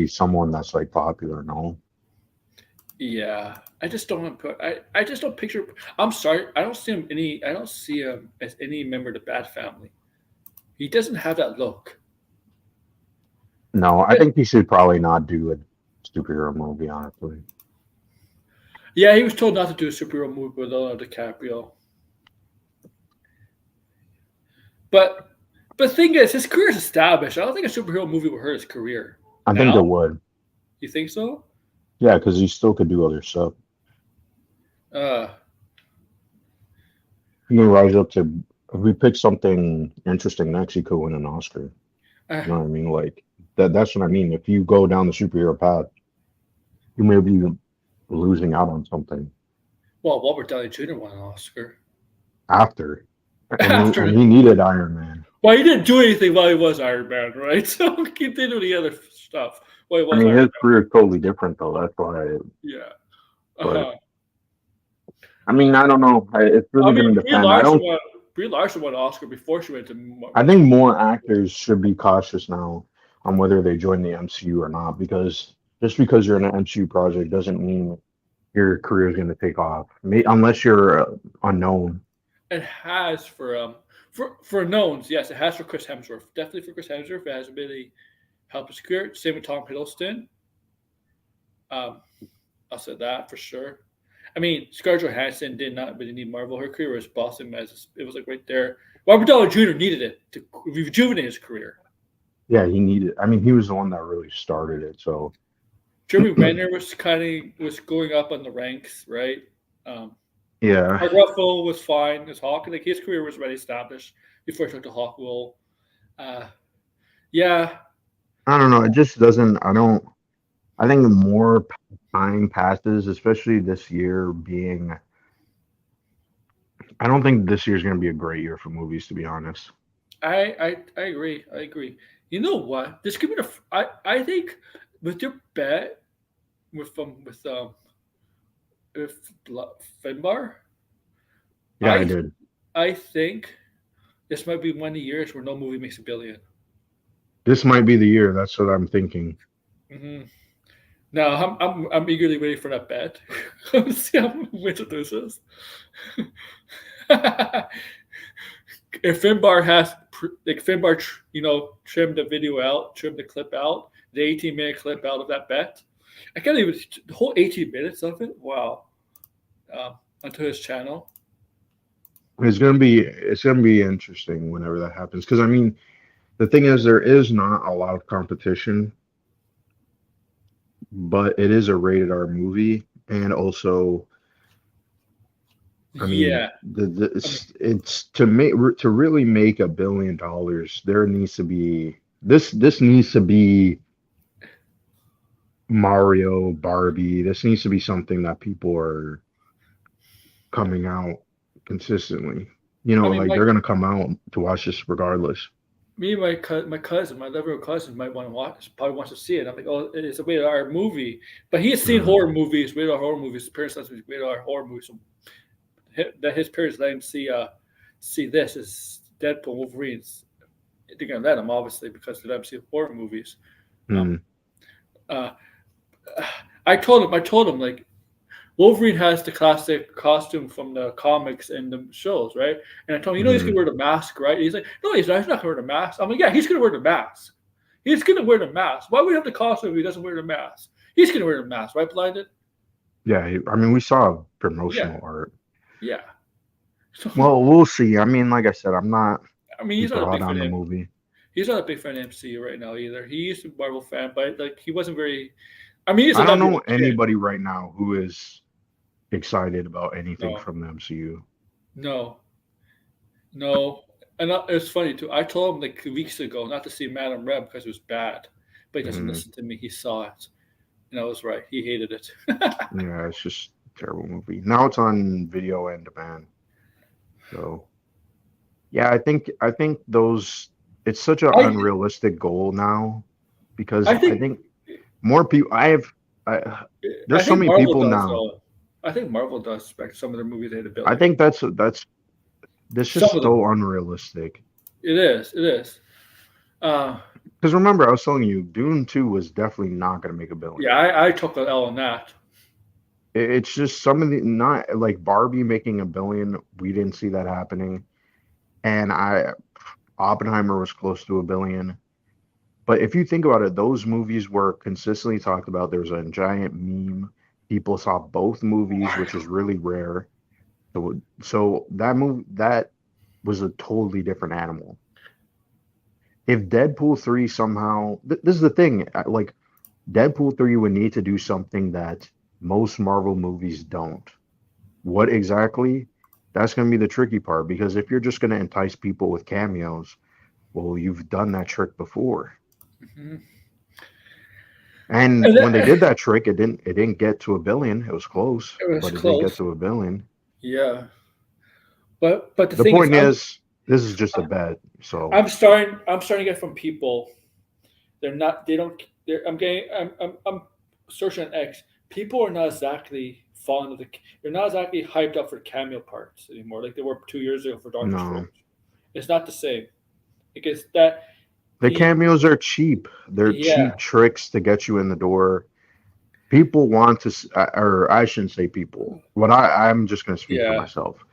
someone that's like popular, no? yeah, I just don't put. I just don't picture. I'm sorry. I don't see him any. I don't see him as any member of the Bat family. He doesn't have that look. No, I think he should probably not do a superhero movie, honestly. Yeah, he was told not to do a superhero movie with Leonardo DiCaprio. But the thing is, his career is established. I don't think a superhero movie will hurt his career. I think it would. You think so? Yeah, because he still could do other stuff. He can rise up to. If we pick something interesting next, he could win an Oscar. You know what I mean? Like that's what I mean. If you go down the superhero path, you may be losing out on something. Well, Robert Downey Jr. won an Oscar. After. And he needed Iron Man. Well, he didn't do anything while he was Iron Man, right? So he did do the other stuff. While he was his career is totally different, though. That's why. Yeah. But, I mean, I don't know. It's really going to depend. Brie Larson won an Oscar before she went to. I think more actors should be cautious now on whether they join the MCU or not, because just because you're in an MCU project doesn't mean your career is going to take off, unless you're unknown. It has for knowns, yes, it has for Chris Hemsworth. Definitely for Chris Hemsworth, it has really helped his career. Same with Tom Hiddleston. I'll say that for sure. I mean, Scarlett Johansson did not really need Marvel. Her career was bossing as it was like right there. Robert Downey Jr. needed it to rejuvenate his career. Yeah, he needed. I mean, he was the one that really started it. So Jeremy Renner was going up on the ranks, right? Yeah. Mark Ruffalo was fine as Hawk. Like his career was already established before he took the Hawk role. Yeah. I don't know. It just doesn't. I think the more time passes, especially this year being. I don't think this year is going to be a great year for movies, to be honest. I agree. I agree. You know what? This could be I think with your bet with Finbar. Yeah, I did. I think this might be one of the years where no movie makes $1 billion. This might be the year. That's what I'm thinking. Mm-hmm. Now I'm eagerly waiting for that bet. Let's see how much it loses. If Finbar trimmed the video out, trimmed the clip out, the 18-minute clip out of that bet. I can't even the whole 18 minutes of it. Wow. Onto his channel. It's gonna be interesting whenever that happens. Because I mean, the thing is, there is not a lot of competition, but it is a rated R movie, and also, I mean, yeah, it's to really make $1 billion. There needs to be this needs to be Mario, Barbie. This needs to be something that people are coming out consistently. You know, I mean, like they're gonna come out to watch this regardless. Me and my cousin, my 11-year-old cousin, might want to watch. Probably wants to see it. I'm like, oh, it's a rated R movie, but he has seen horror movies, rated R horror movies. His parents let him rated R horror movies. So that his parents let him see this is Deadpool, Wolverine's. They're gonna let him obviously because they let him see horror movies. I told him like Wolverine has the classic costume from the comics and the shows, right? And I told him, he's gonna wear the mask, right? He's like, no, he's not gonna wear the mask. I'm like, yeah, he's gonna wear the mask. He's gonna wear the mask. Why would we have the costume if he doesn't wear the mask? He's gonna wear the mask, right, Blinded? Yeah, I mean, we saw Yeah, promotional art. yeah. So, Well, we'll see. I mean, like I said, I'm not I mean, he's not super a hot big fan on the of movie. he's not a big fan of MCU right now either. He used to be a Marvel fan, but like he wasn't very. I mean, he's a I don't number know one kid. anybody right now who is excited about anything No, from the MCU. no, no. And it's funny too. I told him like weeks ago not to see Madam Red because it was bad, but he doesn't Mhm. listen to me. He saw it, and I was right. He hated it. Yeah, it's just a terrible movie. Now it's on video and demand. So yeah, I think those it's such an I unrealistic goal now because I I think think more people I I there's so think many Marvel people does now. though. I think Marvel does expect some of their movies to hit a I billion. think that's this Some just of so them. unrealistic. It is. It is. Uh, Because remember, I was telling you, Dune 2 was definitely not going to make a yeah, billion. I took an L on that. It's just some of the not like Barbie making a billion. We didn't see that happening, and Oppenheimer was close to a billion. But if you think about it, those movies were consistently talked about. There was a giant meme. People saw both movies, which is really rare. So that was a totally different animal. If Deadpool 3 somehow, this is the thing, like Deadpool 3 would need to do something that most Marvel movies don't. What exactly? That's going to be the tricky part because if you're just going to entice people with cameos, well, you've done that trick before. Mhm. And And when they that, did that trick, it didn't get to a billion. It was close, it was but it didn't get close. to a billion. Yeah, but the The thing is, point is, this is just a bet. So I'm starting to get from people. They're not. They don't. They're, I'm getting. I'm searching on X. People are not exactly fond of the. They're not exactly hyped up for cameo parts anymore, like they were 2 years ago for Doctor no, Strange. It's not the same because that the the cameos are cheap. They're yeah cheap tricks to get you in the door. People want to, or I shouldn't say people. I'm just going to speak for yeah myself.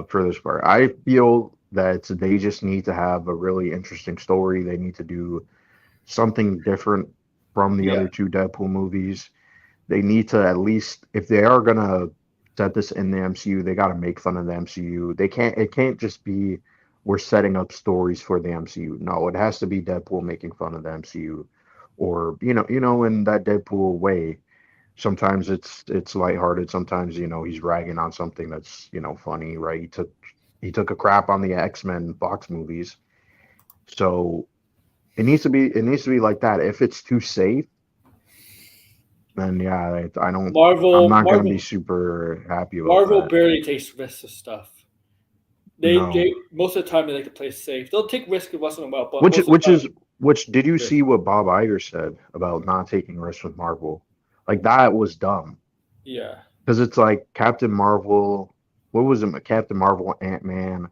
For this part, I feel that they just need to have a really interesting story. They need to do something different from the yeah other two Deadpool movies. They need to at least, if they are gonna set this in the MCU, they got to make fun of the MCU. They can't. It can't just be we're setting up stories for the MCU. No, it has to be Deadpool making fun of the MCU, or in that Deadpool way. Sometimes it's lighthearted. Sometimes he's ragging on something that's funny, right? He took a crap on the X-Men Fox movies, so it needs to be like that. If it's too safe, then yeah, I don't. I'm Marvel not gonna be Marvel super happy about Marvel that. barely takes risks of stuff. They No, most of the time they like to play safe. They'll take risks once in a while, but which most of which the time is which. Did you risk. see what Bob Iger said about not taking risks with Marvel? Like that was dumb Yeah. because it's like Captain Marvel. What was it? Captain Marvel, Ant-Man.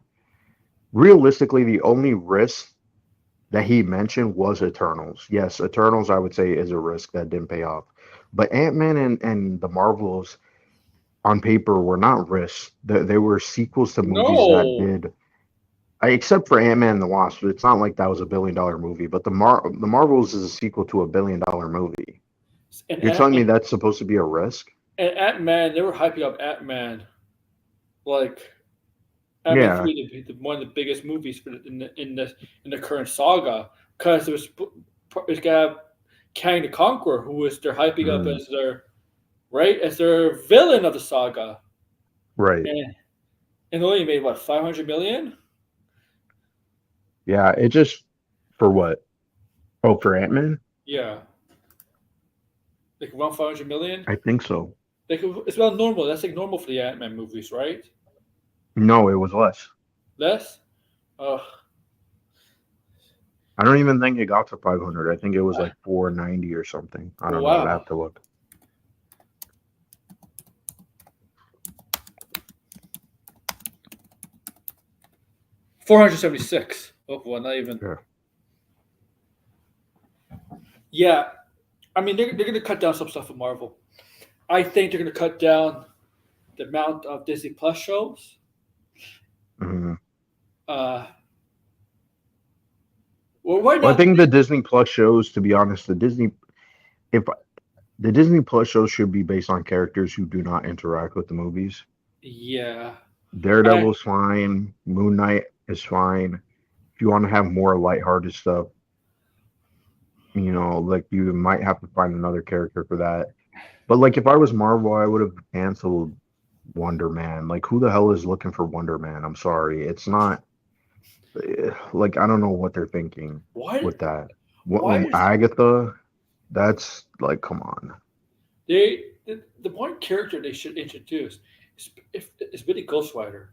Realistically, the only risk that he mentioned was Eternals. Yes, Eternals, I would say, is a risk that didn't pay off. But Ant-Man and the Marvels on paper were not risks. They were sequels to movies that No. did. Except for Ant-Man and the Wasp, it's not like that was a $1 billion movie. But the Marvels is a sequel to $1 billion movie. And You're Ant telling me and, that's supposed to be a risk? and Ant Man, they were hyping up Ant Man like Ant Man Yeah. three, one of the biggest movies in the current saga, because it's got Kang the Conqueror, who is they're hyping up Mhm. as their villain of the saga, Right. and only made what 500 million. Yeah. It just for what? Oh, for Ant-Man? Yeah, like around 500 million. I think so. Like it's about normal. That's like normal for the Ant Man movies, right? No, it was less. Less. Oh, I don't even think it got to 500. I think it was like 490 or something. I don't know. I'd wow. have to look. 476. Oh, well, not even. Yeah. Yeah, I mean they're going to cut down some stuff with Marvel. I think they're going to cut down the amount of Disney Plus shows. Mhm. Uh, Well, why Well, I not? think the Disney Plus shows, to be honest, if the Disney Plus shows should be based on characters who do not interact with the movies. Yeah. Daredevil's fine. Moon Knight is fine. If you want to have more lighthearted stuff, like you might have to find another character for that. But like if I was Marvel, I would have canceled Wonder Man. Like who the hell is looking for Wonder Man? I'm sorry. It's not like I don't know what they're thinking Why? with that. Why is Agatha? That's like come on. the one character they should introduce is Billy Ghost Rider.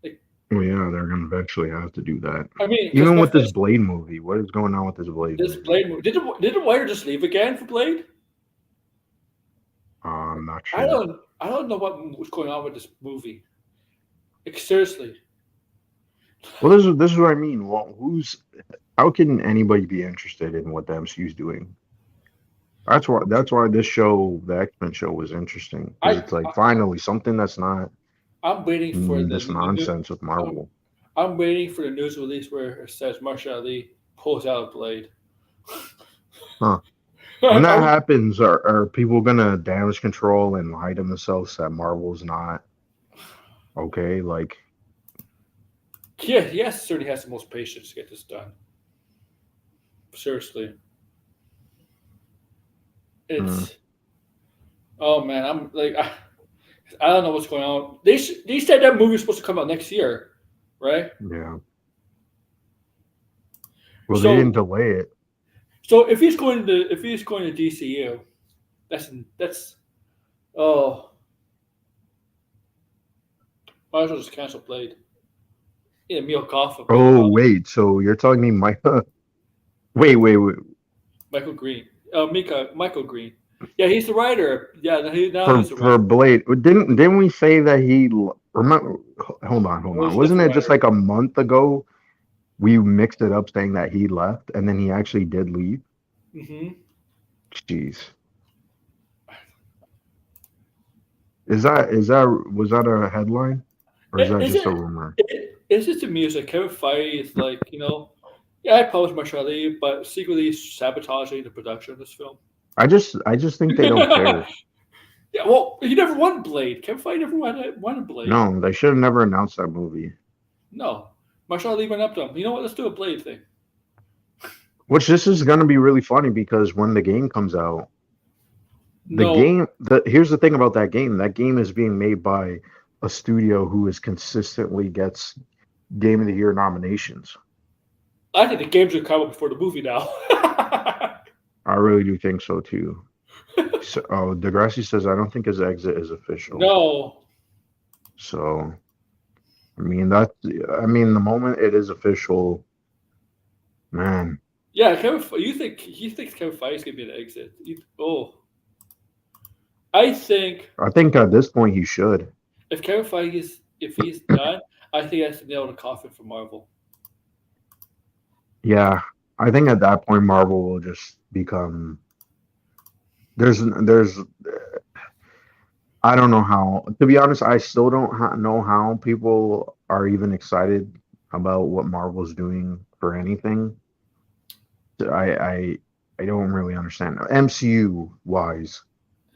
Like, Well, yeah, they're gonna eventually have to do that. I mean, because Even with this Blade movie, what is going on with this Blade this movie? Blade movie did the writer just leave again for Blade? I'm not sure. I don't know what was going on with this movie. Like, seriously. Well, this is what I mean. Well, how can anybody be interested in what the MCU is doing? That's why this show, the X-Men show, was interesting. Because it's like finally something that's not I'm waiting for this nonsense with Marvel. I'm waiting for the news release where it says Mahershala Ali pulls out a Blade. Huh. When that happens, are people gonna damage control and lie to themselves that Marvel's not okay? Like, yeah, he certainly has the most patience to get this done. Seriously. It's oh man, I'm like I don't know what's going on. They said that movie was supposed to come out next year, right? yeah. Well, they didn't delay it. So if he's going to DCU, that's oh, might as well just cancel Blade. Yeah, Emil Kaufman. Oh wait, so you're telling me Wait. Michael Green. Michael Green. Yeah, he's the writer. Yeah, he's the writer. For Blade, didn't we say that he remember? Hold on. Wasn't it just like a month ago? We mixed it up saying that he left, and then he actually did leave. Mm-hmm. Jeez. Was that a headline, or is that just a rumor? It's just the music. Kevin Feige is like, yeah, I published Mahershala Ali, but secretly sabotaging the production of this film. I just think they don't care. Yeah, well, he never won Blade. Kevin Feige never won a Blade. No, they should have never announced that movie. No. Mahershala Ali went up to him. You know what? Let's do a Blade thing. Which this is going to be really funny because when the game comes out, here's the thing about that game. That game is being made by a studio who is consistently gets Game of the Year nominations. I think the games will come out before the movie now. I really do think so too. So, Degrassi says I don't think his exit is official. No. So, the moment it is official, man. Yeah, you think Kevin Feige is gonna be an exit? I think at this point he should. If Kevin Feige if he's done, I think he has to nail the coffin for Marvel. Yeah, I think at that point Marvel will just become. There's. I don't know how. To be honest, I still don't know how people are even excited about what Marvel's doing for anything. I don't really understand MCU wise,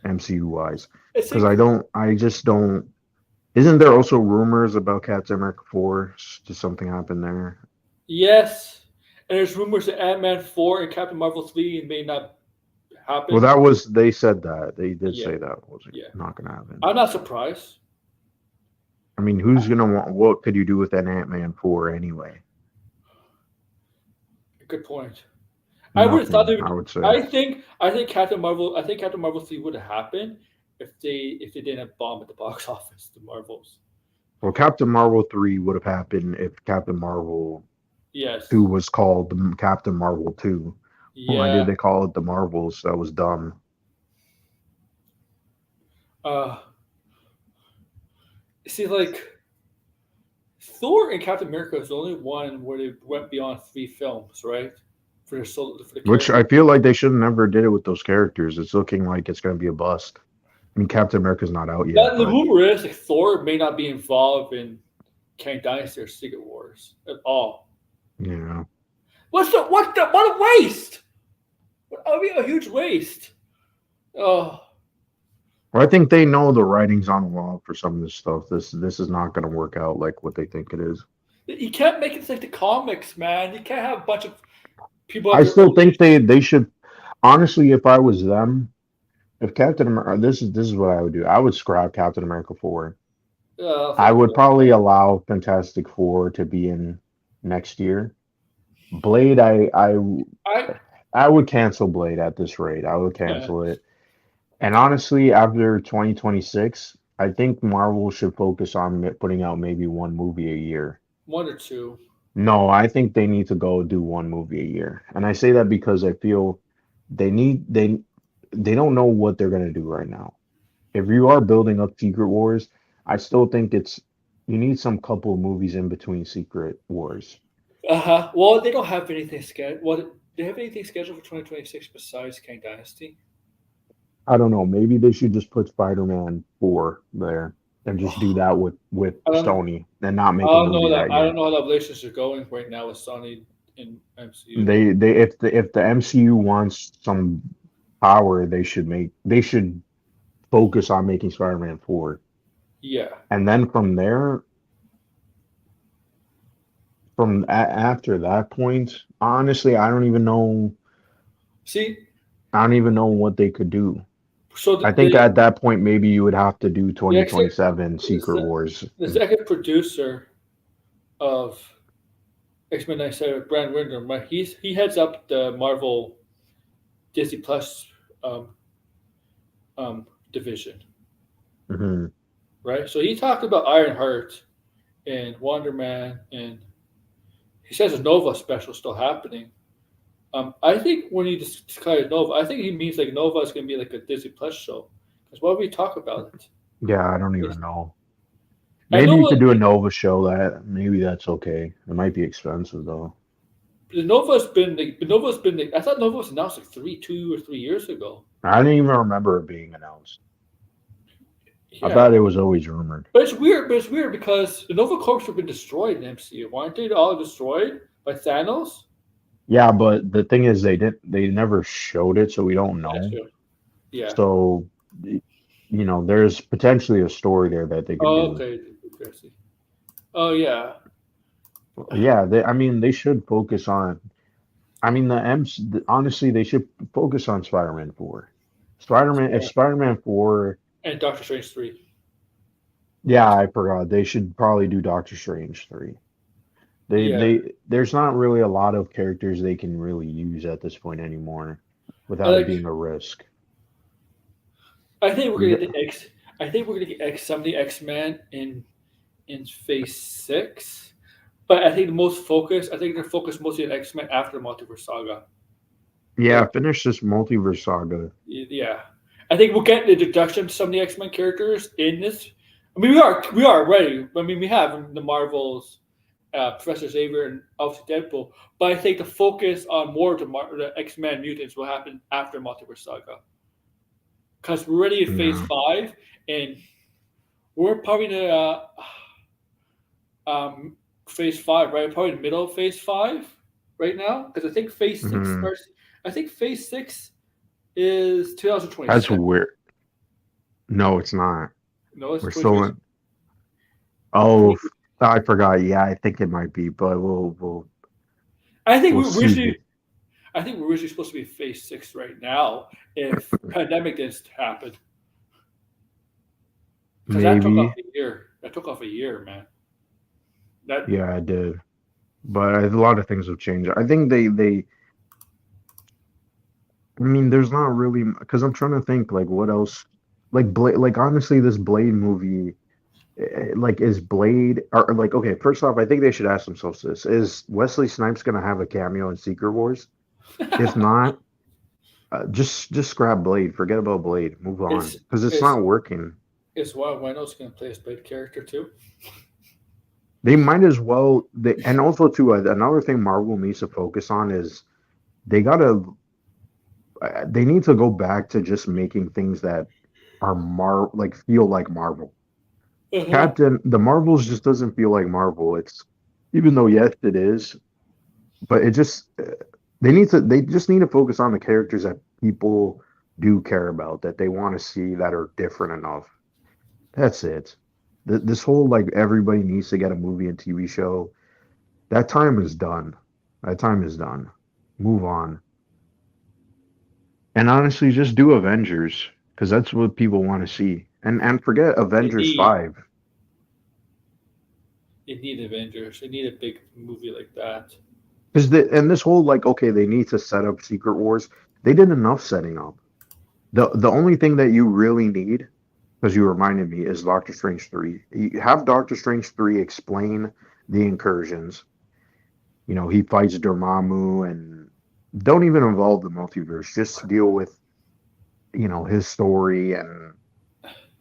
because I just don't. Isn't there also rumors about Captain America 4? Did something happen there? Yes, and there's rumors that Ant-Man 4 and Captain Marvel 3 may not happen. Well, they said that. They did say that was not going to happen. I'm not surprised. I mean, who's going to want? What could you do with an Ant-Man 4 anyway? Good point. Nothing, I would have thought I would say. I think Captain Marvel 3 would have happened if they didn't bomb at the box office, the Marvels. Well, Captain Marvel 3 would have happened if Captain Marvel 2 was called Captain Marvel 2. Yeah. Why did they call it the Marvels? That was dumb. See, like Thor and Captain America is the only one where they went beyond 3 films, right? For the which I feel like they should have never did it with those characters. It's looking like it's going to be a bust. I mean, Captain America's not out yet. The rumor is like Thor may not be involved in Kang Dynasty or Secret Wars at all. Yeah. What a waste! I mean, a huge waste. Oh, I think they know the writing's on the wall for some of this stuff. This is not going to work out like what they think it is. you can't make it like the comics, man. You can't have a bunch of people have I their still own. think they should. Honestly, if I was them, if Captain America, this is what I would do. I would scrap Captain America 4. I would probably allow Fantastic Four to be in next year. Blade, I I would cancel Blade at this rate. I would yeah, cancel it. And honestly, after 2026, I think Marvel should focus on putting out maybe one movie a year. one or two. No, I think they need to go do one movie a year. And I say that because I feel they need they don't know what they're going to do right now. If you are building up Secret Wars, I still think it's you need some couple of movies in between Secret Wars. Uh-huh. Well, they don't have anything scheduled. Well, do they have anything scheduled for 2026 besides Kang Dynasty? I don't know. Maybe they should just put Spider-Man 4 there and just do that with I don't. Sony and not I make a don't know movie that. that I don't year. know how the relations are going right now with Sony and MCU. They if the MCU wants some power, they should focus on making Spider-Man 4. Yeah. And then from there, after that point, honestly, See, I don't even know what they could do. so I think at that point maybe you would have to do the, ex- 2027 Secret Wars. the executive producer of X-Men 97, Brand Windham, right? He heads up the Marvel Disney Plus um, division, Hmm. right? So he talked about Ironheart and Wonder Man, and he says a Nova special still happening. I think when he describes Nova, I think he means like Nova is going to be like a Disney Plus show. Because why would we talk about it? Yeah, I don't It's- even know. I Maybe know you could what do a Nova show that maybe that's okay. It might be expensive though. The Nova's been like, I thought Nova was announced like 2 or 3 years ago. I didn't even remember it being announced. I Yeah, thought it was always rumored. but it's weird. But it's weird because the Nova Corps have been destroyed in MCU. Weren't they all destroyed by Thanos? Yeah, but the thing is they never showed it, so we don't That's know. true. Yeah. So there's potentially a story there that they could Oh, do. okay. I see. Oh, yeah. Yeah, I mean they should focus on I mean honestly they should focus on Spider-Man 4. If Spider-Man 4. And Doctor Strange 3. Yeah, I forgot. They should probably do Doctor Strange 3. Yeah. There's not really a lot of characters they can really use at this point anymore I without it like. being a risk. I think we're You gonna got- get the X. I think we're gonna get some of the X-Men in Phase 6. But I think the most focus. I think they're focused mostly on X-Men after the Multiverse Saga. yeah, Like, finish this multiverse saga. yeah. I think we'll get the introduction to some of the X-Men characters in this. I mean, we are ready. I mean, we have the Marvels, Professor Xavier, and obviously Deadpool. But I think the focus on more of the X-Men mutants will happen after Multiverse Saga. Because we're already in Phase Yeah. 5, and we're probably in the Phase 5, right? Probably the middle of Phase 5 right now. Because I think Phase 6 Mhm. starts. I think Phase 6 is That's 2027. weird. No, it's not. No, it's We're still 2027. in. Oh, I forgot. Yeah, I think it might be, but we'll I think we'll we're see. originally. I think we're originally supposed to be Phase 6 right now if pandemic didn't happen. Because that took off Maybe. a year. That took off a year, man. That Yeah, I did. But a lot of things have changed. I think they I mean, there's not really because I'm trying to think like what else. Like Blade, like honestly, this Blade movie, like is Blade or like okay. First off, I think they should ask themselves this: Is Wesley Snipes gonna have a cameo in Secret Wars? If not, just scrap Blade. Forget about Blade. Move on it's because it's it's not working. it's why Wino's going to play his Blade character too. They might as well. And also too, another thing Marvel needs to focus on is they gotta. They need to go back to just making things that are like feel like Marvel. Uh-huh. The Marvels just doesn't feel like Marvel. It's even though yes, it is. but it just they just need to focus on the characters that people do care about, that they want to see, that are different enough. That's it. This whole like everybody needs to get a movie and TV show, that time is done. That time is done. Move on. And honestly, just do Avengers because that's what people want to see. And forget They Avengers need 5. they need Avengers. They need a big movie like that. Because and this whole like, okay, they need to set up Secret Wars. They did enough setting up. The only thing that you really need, because you reminded me, is Doctor Strange 3. You have Doctor Strange 3 explain the incursions. You know, he fights Dormammu, and don't even involve the multiverse. Just deal with, his story and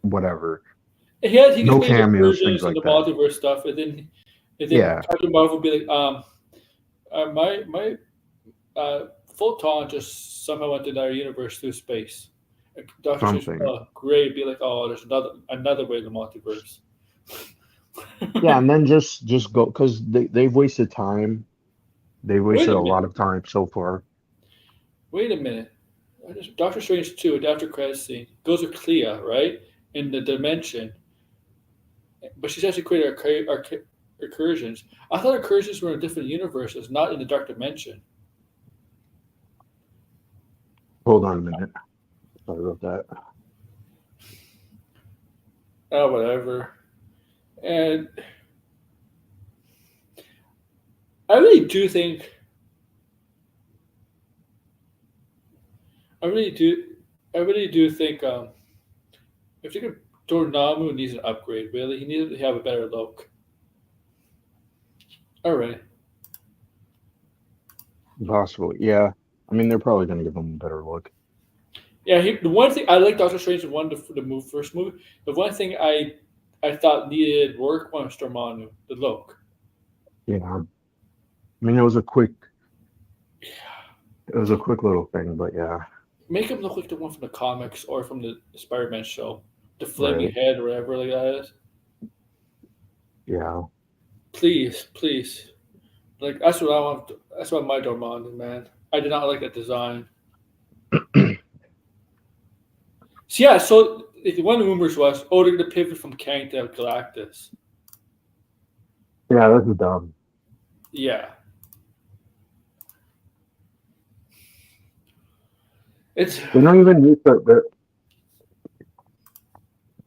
whatever. He No just made cameos, things incursions in like the that. multiverse stuff, and then Yeah, Captain Marvel would be like, my photon just somehow went to another universe through space. Like, Doctor Strange, something. oh great, be like, oh, there's another way in the multiverse. Yeah, and then just go because they've wasted time. They've Wait wasted a a lot minute. of time so far. Wait a minute. Doctor Strange 2, after credit scene, goes with Clea, right? In the dimension. But she's actually created recursions. I thought recursions were in different universes, not in the dark dimension. Hold on a minute. Sorry about that. Oh, whatever. And I really do think, I really do, I really do think, if you could, Dormammu needs an upgrade. Really, he needs to have a better look. All right. Possibly, yeah. I mean, they're probably going to give them a better look. Yeah, the one thing I like Doctor Strange one the first movie. The one thing I thought needed work was Dormammu, the look. Yeah, I mean, it was a quick little thing, but yeah, Make him look like the one from the comics or from the Spider-Man show, the flaming right. head or whatever like that is. Yeah, Please, please, like that's what I want. That's what my Dormammu, man. I did not like that design. So yeah, so one of the rumors was, oh, they're gonna pivot from Kang to Galactus. yeah, that's dumb. Yeah, it's. They don't even need to.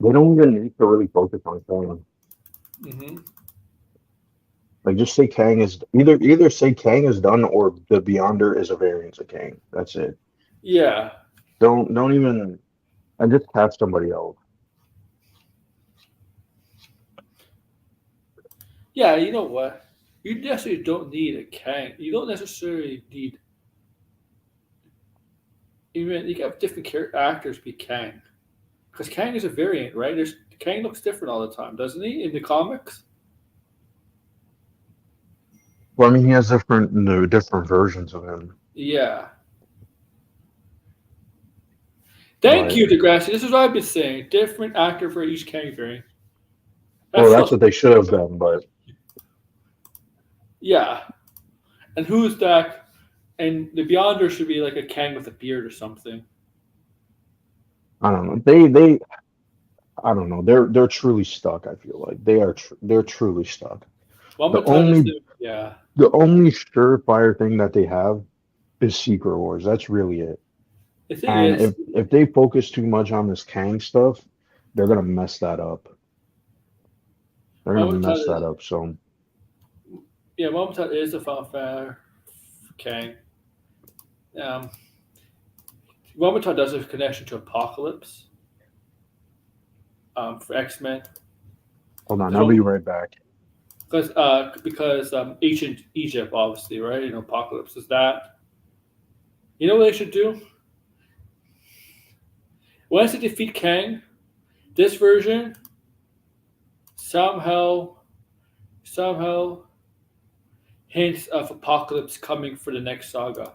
They don't even need to really focus on Kang. Hmm. Like, just say Kang is either say Kang is done or the Beyonder is a variant of Kang. That's it. Yeah, Don't even. And just have somebody else. yeah. You know what? You necessarily don't need a Kang. You don't necessarily need even. You can have different actors be Kang because Kang is a variant, right? There's Kang looks different all the time, doesn't he? In the comics. Well, I mean, he has different versions of him, Yeah. Thank but you, Degrassi. This is what I've been saying. Different actor for each Kang variant. That well, that's feels what they should have done. But yeah. And who's that? And the Beyonder should be like a Kang with a beard or something. I don't know. I don't know. They're truly stuck. I feel like they're truly stuck. One The more time, only yeah. the only surefire thing that they have is Secret Wars. That's really it. The thing And is, if they focus too much on this Kang stuff, they're gonna mess that up. They're one gonna more time mess that is up. So yeah, one more time is the fanfare for Kang. Um, one more time does a connection to Apocalypse. For X Men. hold on, I'll be right back. Because ancient Egypt, obviously, right? You know, Apocalypse is that. You know what they should do? Once they defeat Kang, this version somehow hints of Apocalypse coming for the next saga.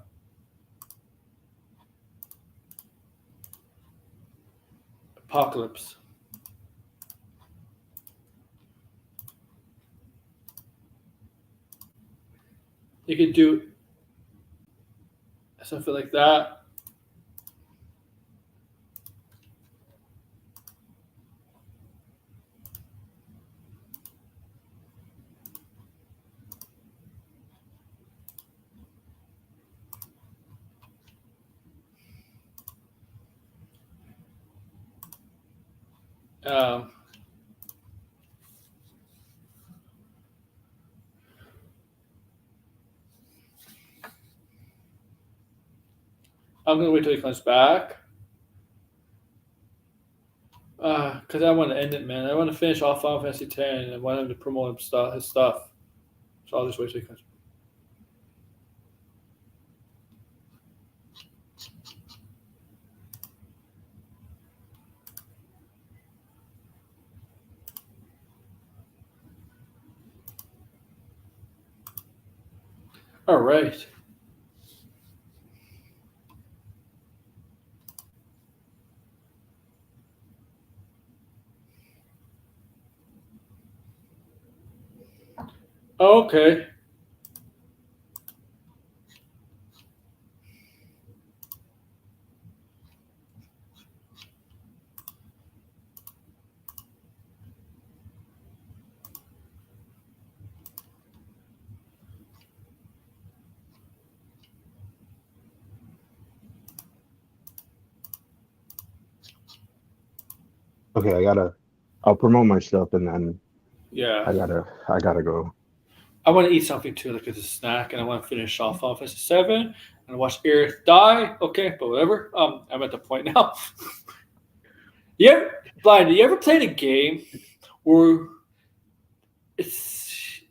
Apocalypse. You could do something like that. Um, I'm gonna wait till he comes back. Because I want to end it, man. I want to finish off Final Fantasy X and I want him to promote his stuff. So I'll just wait till he comes. All right. Okay. Okay, I'll promote my stuff and then Yeah. I gotta go. I want to eat something too, like as a snack, and I want to finish off Final Fantasy 7 and watch Aerith die. Okay, but whatever. I'm at the point now. Blind, you ever played a game where it's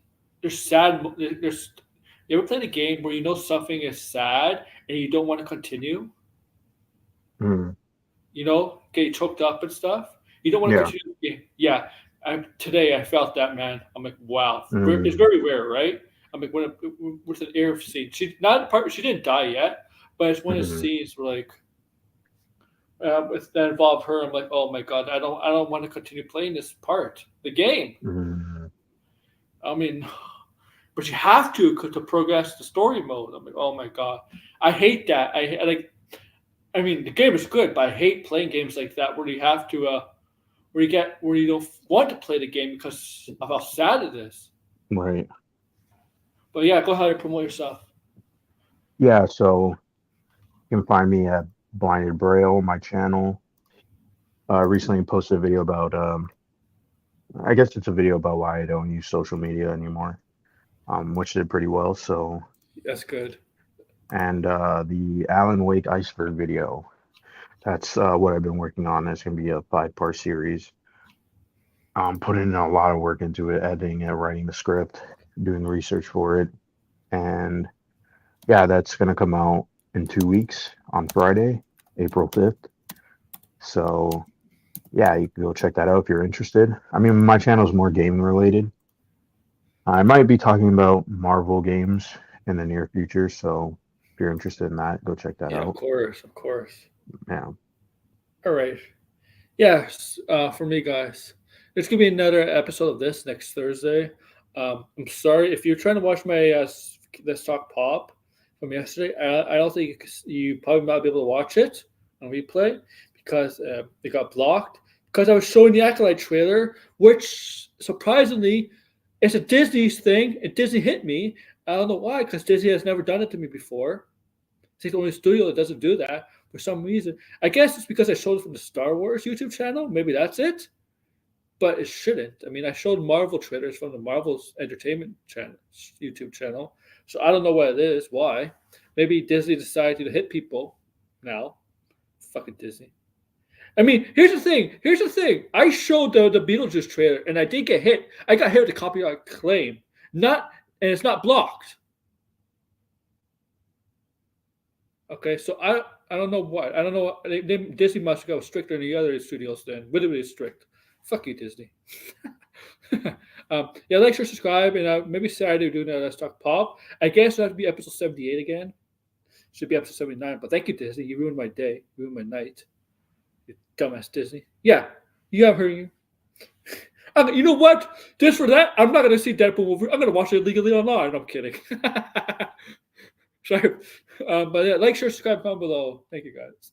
there's sad there's you ever played a game where you know something is sad and you don't want to continue? Mm. You know, get choked up and stuff. You don't want to Yeah. continue the game. Yeah. Today I felt that, man. I'm like, wow. Mm. It's very rare, right? I'm like, with an air scene. She didn't die yet, but it's one of the Mhm. scenes where like that involved her. I'm like, oh my god, I don't want to continue playing this part, the game. Mm. I mean, but you have to progress the story mode. I'm like, oh my god, I hate that. I like. I mean, the game is good, but I hate playing games like that where you have to where you don't want to play the game because of how sad it is. Right. But yeah, go ahead and promote yourself. Yeah, so you can find me at Blinded Braille, my channel. Recently posted a video about I guess it's a video about why I don't use social media anymore. Which did pretty well. So That's good. and the Alan Wake iceberg video. That's what I've been working on. It's gonna be a 5-part series. Putting in a lot of work into it, editing it, writing the script, doing research for it, and yeah, that's gonna come out in 2 weeks on Friday, April 5th. So yeah, you can go check that out if you're interested. I mean, my channel is more gaming related. I might be talking about Marvel games in the near future, so if you're interested in that, go check that Yeah, out. of course. Yeah. All right. Yes, for me, guys, there's gonna be another episode of this next Thursday. I'm sorry if you're trying to watch my Let's Talk Pop from yesterday. I don't think you probably might be able to watch it on replay because it got blocked because I was showing the Acolyte trailer, which surprisingly it's a Disney's thing, and Disney hit me. I don't know why, because Disney has never done it to me before. It's the only studio that doesn't do that for some reason. I guess it's because I showed it from the Star Wars YouTube channel. Maybe that's it. But it shouldn't. I mean, I showed Marvel trailers from the Marvel's Entertainment channel, YouTube channel. So I don't know what it is. Why? Maybe Disney decided to hit people now. Fucking Disney. I mean, here's the thing. I showed the Beetlejuice trailer, and I did get hit. I got hit with a copyright claim. And it's not blocked. Okay, so I don't know what. I don't know. Disney must go stricter than the other studios then. Really strict. Fuck you, Disney. Yeah, like, share, subscribe, and maybe Saturday we're doing a Let's Talk Pop. I guess it'll have to be episode 78 again. Should be episode 79. But thank you, Disney. You ruined my day. You ruined my night. You dumbass Disney. Yeah, you have heard you. You know what? Just for that, I'm not going to see Deadpool movie. I'm going to watch it legally online. I'm kidding. Sorry. But yeah, like, share, subscribe down below. Thank you, guys.